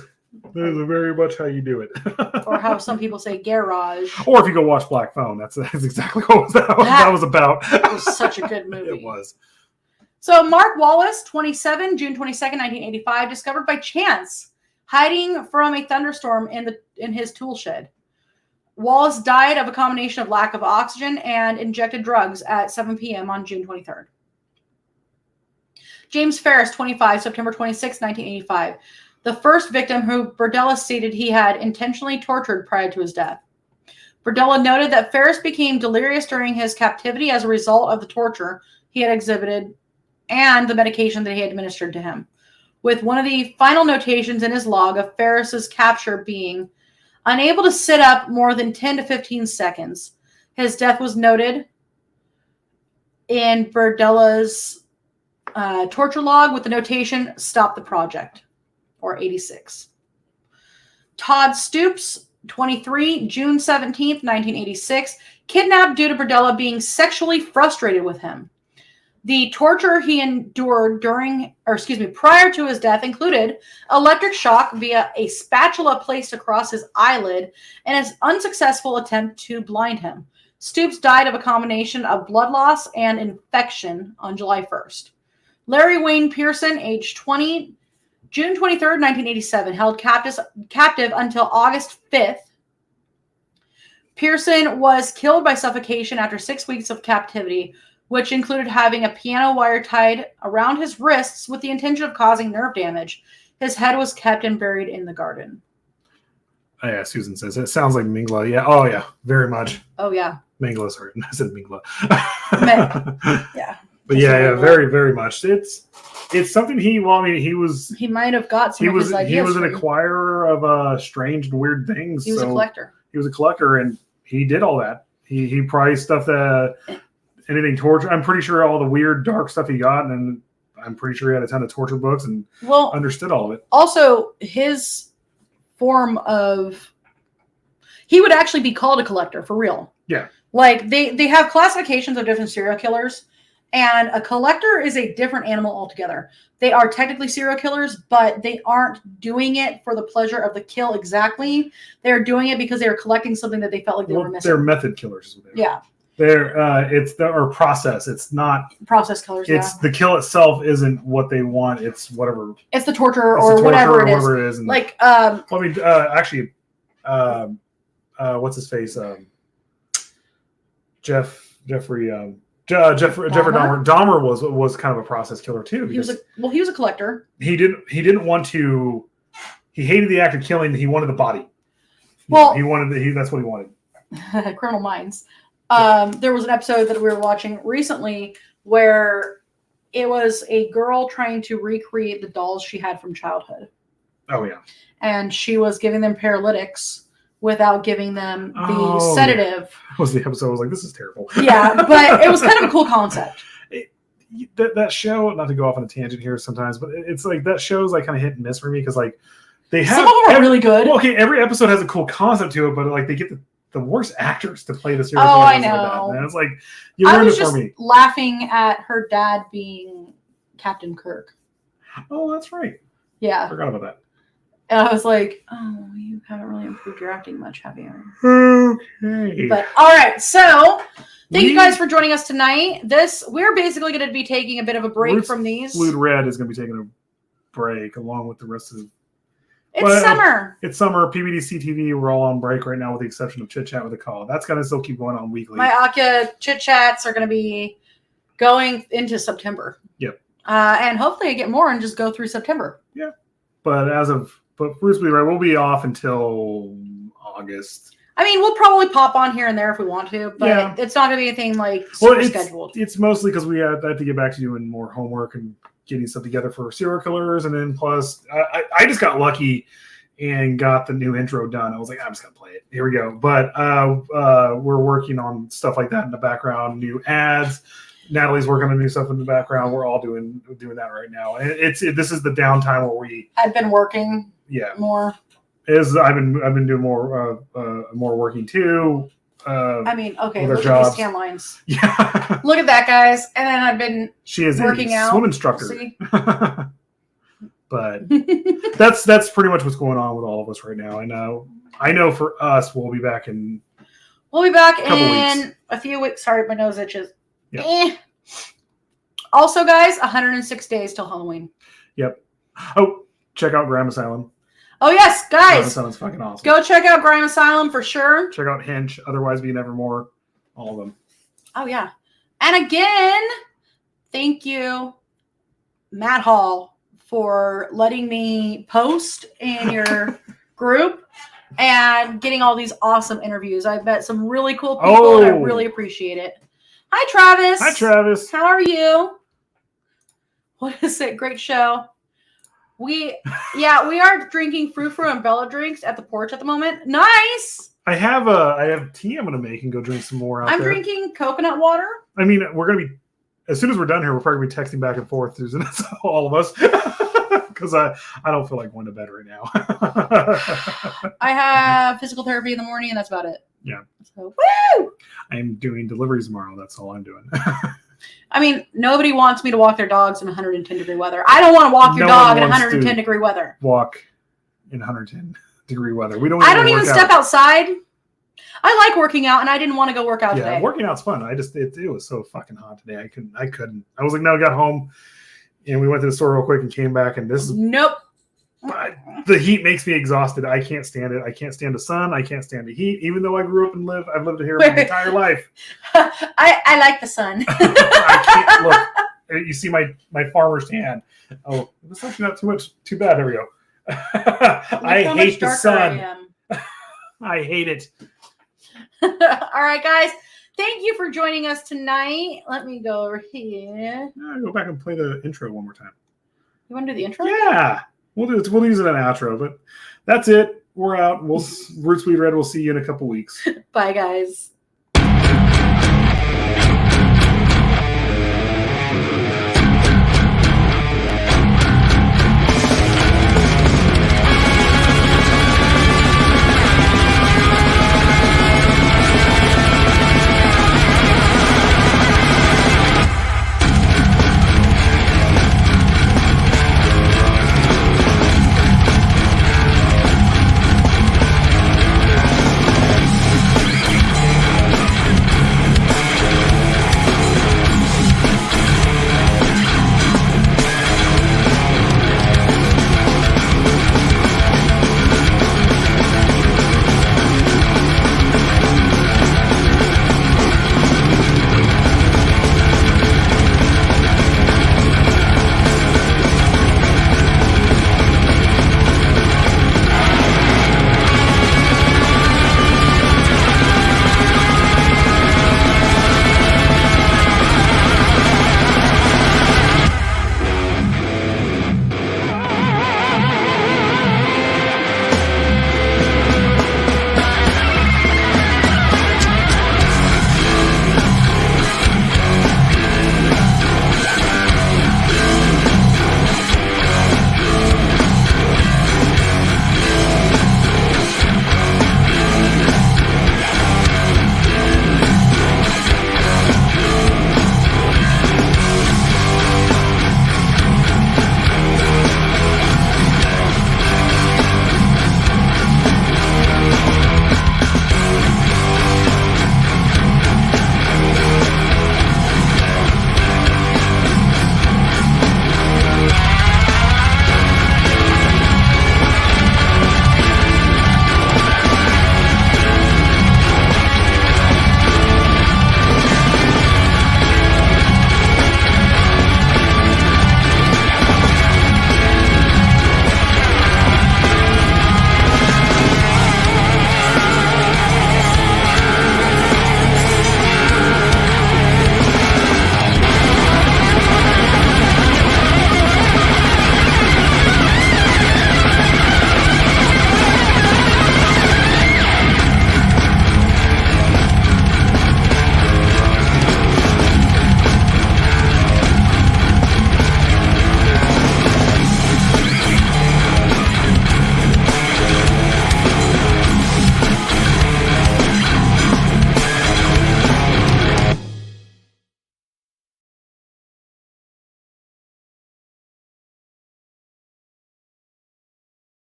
Speaker 2: very much how you do it.
Speaker 1: Or how some people say garage.
Speaker 2: Or if you go watch Black Phone, that's exactly what that was about.
Speaker 1: It was such a good movie.
Speaker 2: It was.
Speaker 1: So Mark Wallace, 27, June 22nd, 1985, discovered by chance, hiding from a thunderstorm in his tool shed. Wallace died of a combination of lack of oxygen and injected drugs at 7 p.m. on June 23rd. James Ferris, 25, September 26, 1985. The first victim who Berdella stated he had intentionally tortured prior to his death. Berdella noted that Ferris became delirious during his captivity as a result of the torture he had exhibited and the medication that he had administered to him, with one of the final notations in his log of Ferris's capture being unable to sit up more than 10 to 15 seconds. His death was noted in Berdella's torture log with the notation, "Stop the project," or 86. Todd Stoops, 23, June 17th, 1986, kidnapped due to Berdella being sexually frustrated with him. The torture he endured prior to his death included electric shock via a spatula placed across his eyelid and his unsuccessful attempt to blind him. Stoops died of a combination of blood loss and infection on July 1st. Larry Wayne Pearson, age 20, June 23rd, 1987, held captive until August 5th. Pearson was killed by suffocation after 6 weeks of captivity, which included having a piano wire tied around his wrists with the intention of causing nerve damage. His head was kept and buried in the garden.
Speaker 2: Oh, yeah, Susan says it sounds like Mingla. Yeah. Oh, yeah. Very much.
Speaker 1: Oh, yeah.
Speaker 2: Mingla, sorry. I said Mingla.
Speaker 1: Yeah.
Speaker 2: But yeah, very, very much. It's something he
Speaker 1: might have got some of his ideas.
Speaker 2: He was an acquirer of strange and weird things.
Speaker 1: He was a collector.
Speaker 2: He was a collector, and he did all that. He prized stuff that anything torture. I'm pretty sure all the weird, dark stuff he got, and I'm pretty sure he had a ton of torture books and understood all of it. Also,
Speaker 1: his form of he would actually be called a collector for real.
Speaker 2: Yeah.
Speaker 1: Like they have classifications of different serial killers, and a collector is a different animal altogether. They are technically serial killers, but they aren't doing it for the pleasure of the kill exactly. They're doing it because they are collecting something that they felt like they were missing.
Speaker 2: They're method killers.
Speaker 1: Yeah.
Speaker 2: They're process. It's not
Speaker 1: process killers.
Speaker 2: It's the kill itself isn't what they want. It's whatever.
Speaker 1: It's the torture or whatever it is.
Speaker 2: And,
Speaker 1: like
Speaker 2: what's his face? Jeffrey Dahmer. Dahmer was kind of a process killer too.
Speaker 1: He was a collector.
Speaker 2: He didn't want to. He hated the act of killing. He wanted the body.
Speaker 1: Well,
Speaker 2: that's what he wanted.
Speaker 1: Criminal Minds. There was an episode that we were watching recently where it was a girl trying to recreate the dolls she had from childhood.
Speaker 2: Oh yeah.
Speaker 1: And she was giving them paralytics without giving them the sedative.
Speaker 2: That was the episode. I was like, this is terrible.
Speaker 1: Yeah, but it was kind of a cool concept.
Speaker 2: That show, not to go off on a tangent here sometimes, but it's like that show's like kind of hit and miss for me because like they have
Speaker 1: some of them are really good.
Speaker 2: Well, okay, every episode has a cool concept to it, but like they get the worst actors to play the serial
Speaker 1: killer.
Speaker 2: Oh, I
Speaker 1: know.
Speaker 2: Like and it's like you ruined it for me.
Speaker 1: I was just laughing at her dad being Captain Kirk.
Speaker 2: Oh, that's right.
Speaker 1: Yeah,
Speaker 2: I forgot about that.
Speaker 1: And I was like, oh, you haven't really improved your acting much, have you?
Speaker 2: Okay.
Speaker 1: But all right, so thank you guys for joining us tonight. We're basically going to be taking a bit of a break from these.
Speaker 2: Fluid Red is going to be taking a break along with the rest of.
Speaker 1: Summer.
Speaker 2: It's summer. PBDC TV. We're all on break right now, with the exception of Chit Chat with a Call. That's going to still keep going on weekly.
Speaker 1: My Aka Chit Chats are going to be going into September.
Speaker 2: Yep.
Speaker 1: And hopefully I get more and just go through September.
Speaker 2: Yeah. But Bruce will be right. We'll be off until August.
Speaker 1: I mean, we'll probably pop on here and there if we want to, but it's not going to be anything like super scheduled.
Speaker 2: It's mostly because we have to get back to doing more homework and getting stuff together for serial killers, and then plus I just got lucky and got the new intro done. I was like, I'm just gonna play it. Here we go. But we're working on stuff like that in the background, new ads. Natalie's working on new stuff in the background. We're all doing that right now. And this is the downtime where
Speaker 1: I've been working.
Speaker 2: Yeah.
Speaker 1: More.
Speaker 2: I've been doing more working too.
Speaker 1: I mean, okay,
Speaker 2: look
Speaker 1: at these tan lines.
Speaker 2: Yeah.
Speaker 1: Look at that, guys. And then I've been working
Speaker 2: a
Speaker 1: out.
Speaker 2: swim instructor. But that's pretty much what's going on with all of us right now. I know for us, we'll be back in
Speaker 1: a few weeks. Sorry, my nose itches.
Speaker 2: Yep.
Speaker 1: Also, guys, 106 days till Halloween.
Speaker 2: Yep. Oh, check out Grime Asylum.
Speaker 1: Oh, yes, guys.
Speaker 2: Grime Asylum's fucking awesome.
Speaker 1: Go check out Grime Asylum for sure.
Speaker 2: Check out Hinge, Otherwise Be Nevermore. All of them.
Speaker 1: Oh, yeah. And again, thank you, Matt Hall, for letting me post in your group and getting all these awesome interviews. I've met some really cool people, and I really appreciate it. Hi, Travis.
Speaker 2: Hi, Travis.
Speaker 1: How are you? What is it? Great show. We are drinking Frou Frou and Bella drinks at the porch at the moment. Nice.
Speaker 2: I have tea I'm gonna make and go drink some more out there.
Speaker 1: I'm drinking coconut water.
Speaker 2: I mean, we're gonna be, as soon as we're done here, we're probably gonna be texting back and forth, Susan, all of us, because I don't feel like going to bed right now.
Speaker 1: I have physical therapy in the morning, and that's about it.
Speaker 2: Yeah.
Speaker 1: So, woo!
Speaker 2: I'm doing deliveries tomorrow. That's all I'm doing.
Speaker 1: I mean, nobody wants me to walk their dogs in 110-degree weather. I don't want to walk your dog in 110-degree weather.
Speaker 2: Walk in 110-degree weather.
Speaker 1: I don't even step outside. I like working out, and I didn't want to go work out today.
Speaker 2: Working out's fun. It was so fucking hot today. I couldn't. I was like, no, I got home, and we went to the store real quick and came back, and this is
Speaker 1: nope.
Speaker 2: The heat makes me exhausted. I can't stand it. I can't stand the sun. I can't stand the heat. Even though I grew up and I've lived here my entire life.
Speaker 1: I like the sun.
Speaker 2: I can't look. You see my farmer's tan. Oh, it's actually not too bad. There we go. I hate the sun. I hate it.
Speaker 1: All right, guys. Thank you for joining us tonight. Let me go over here.
Speaker 2: I'll go back and play the intro one more time.
Speaker 1: You want to do the intro?
Speaker 2: Yeah. We'll use it an outro, but that's it. We're out. Roots Bleed Red. We'll see you in a couple weeks.
Speaker 1: Bye, guys.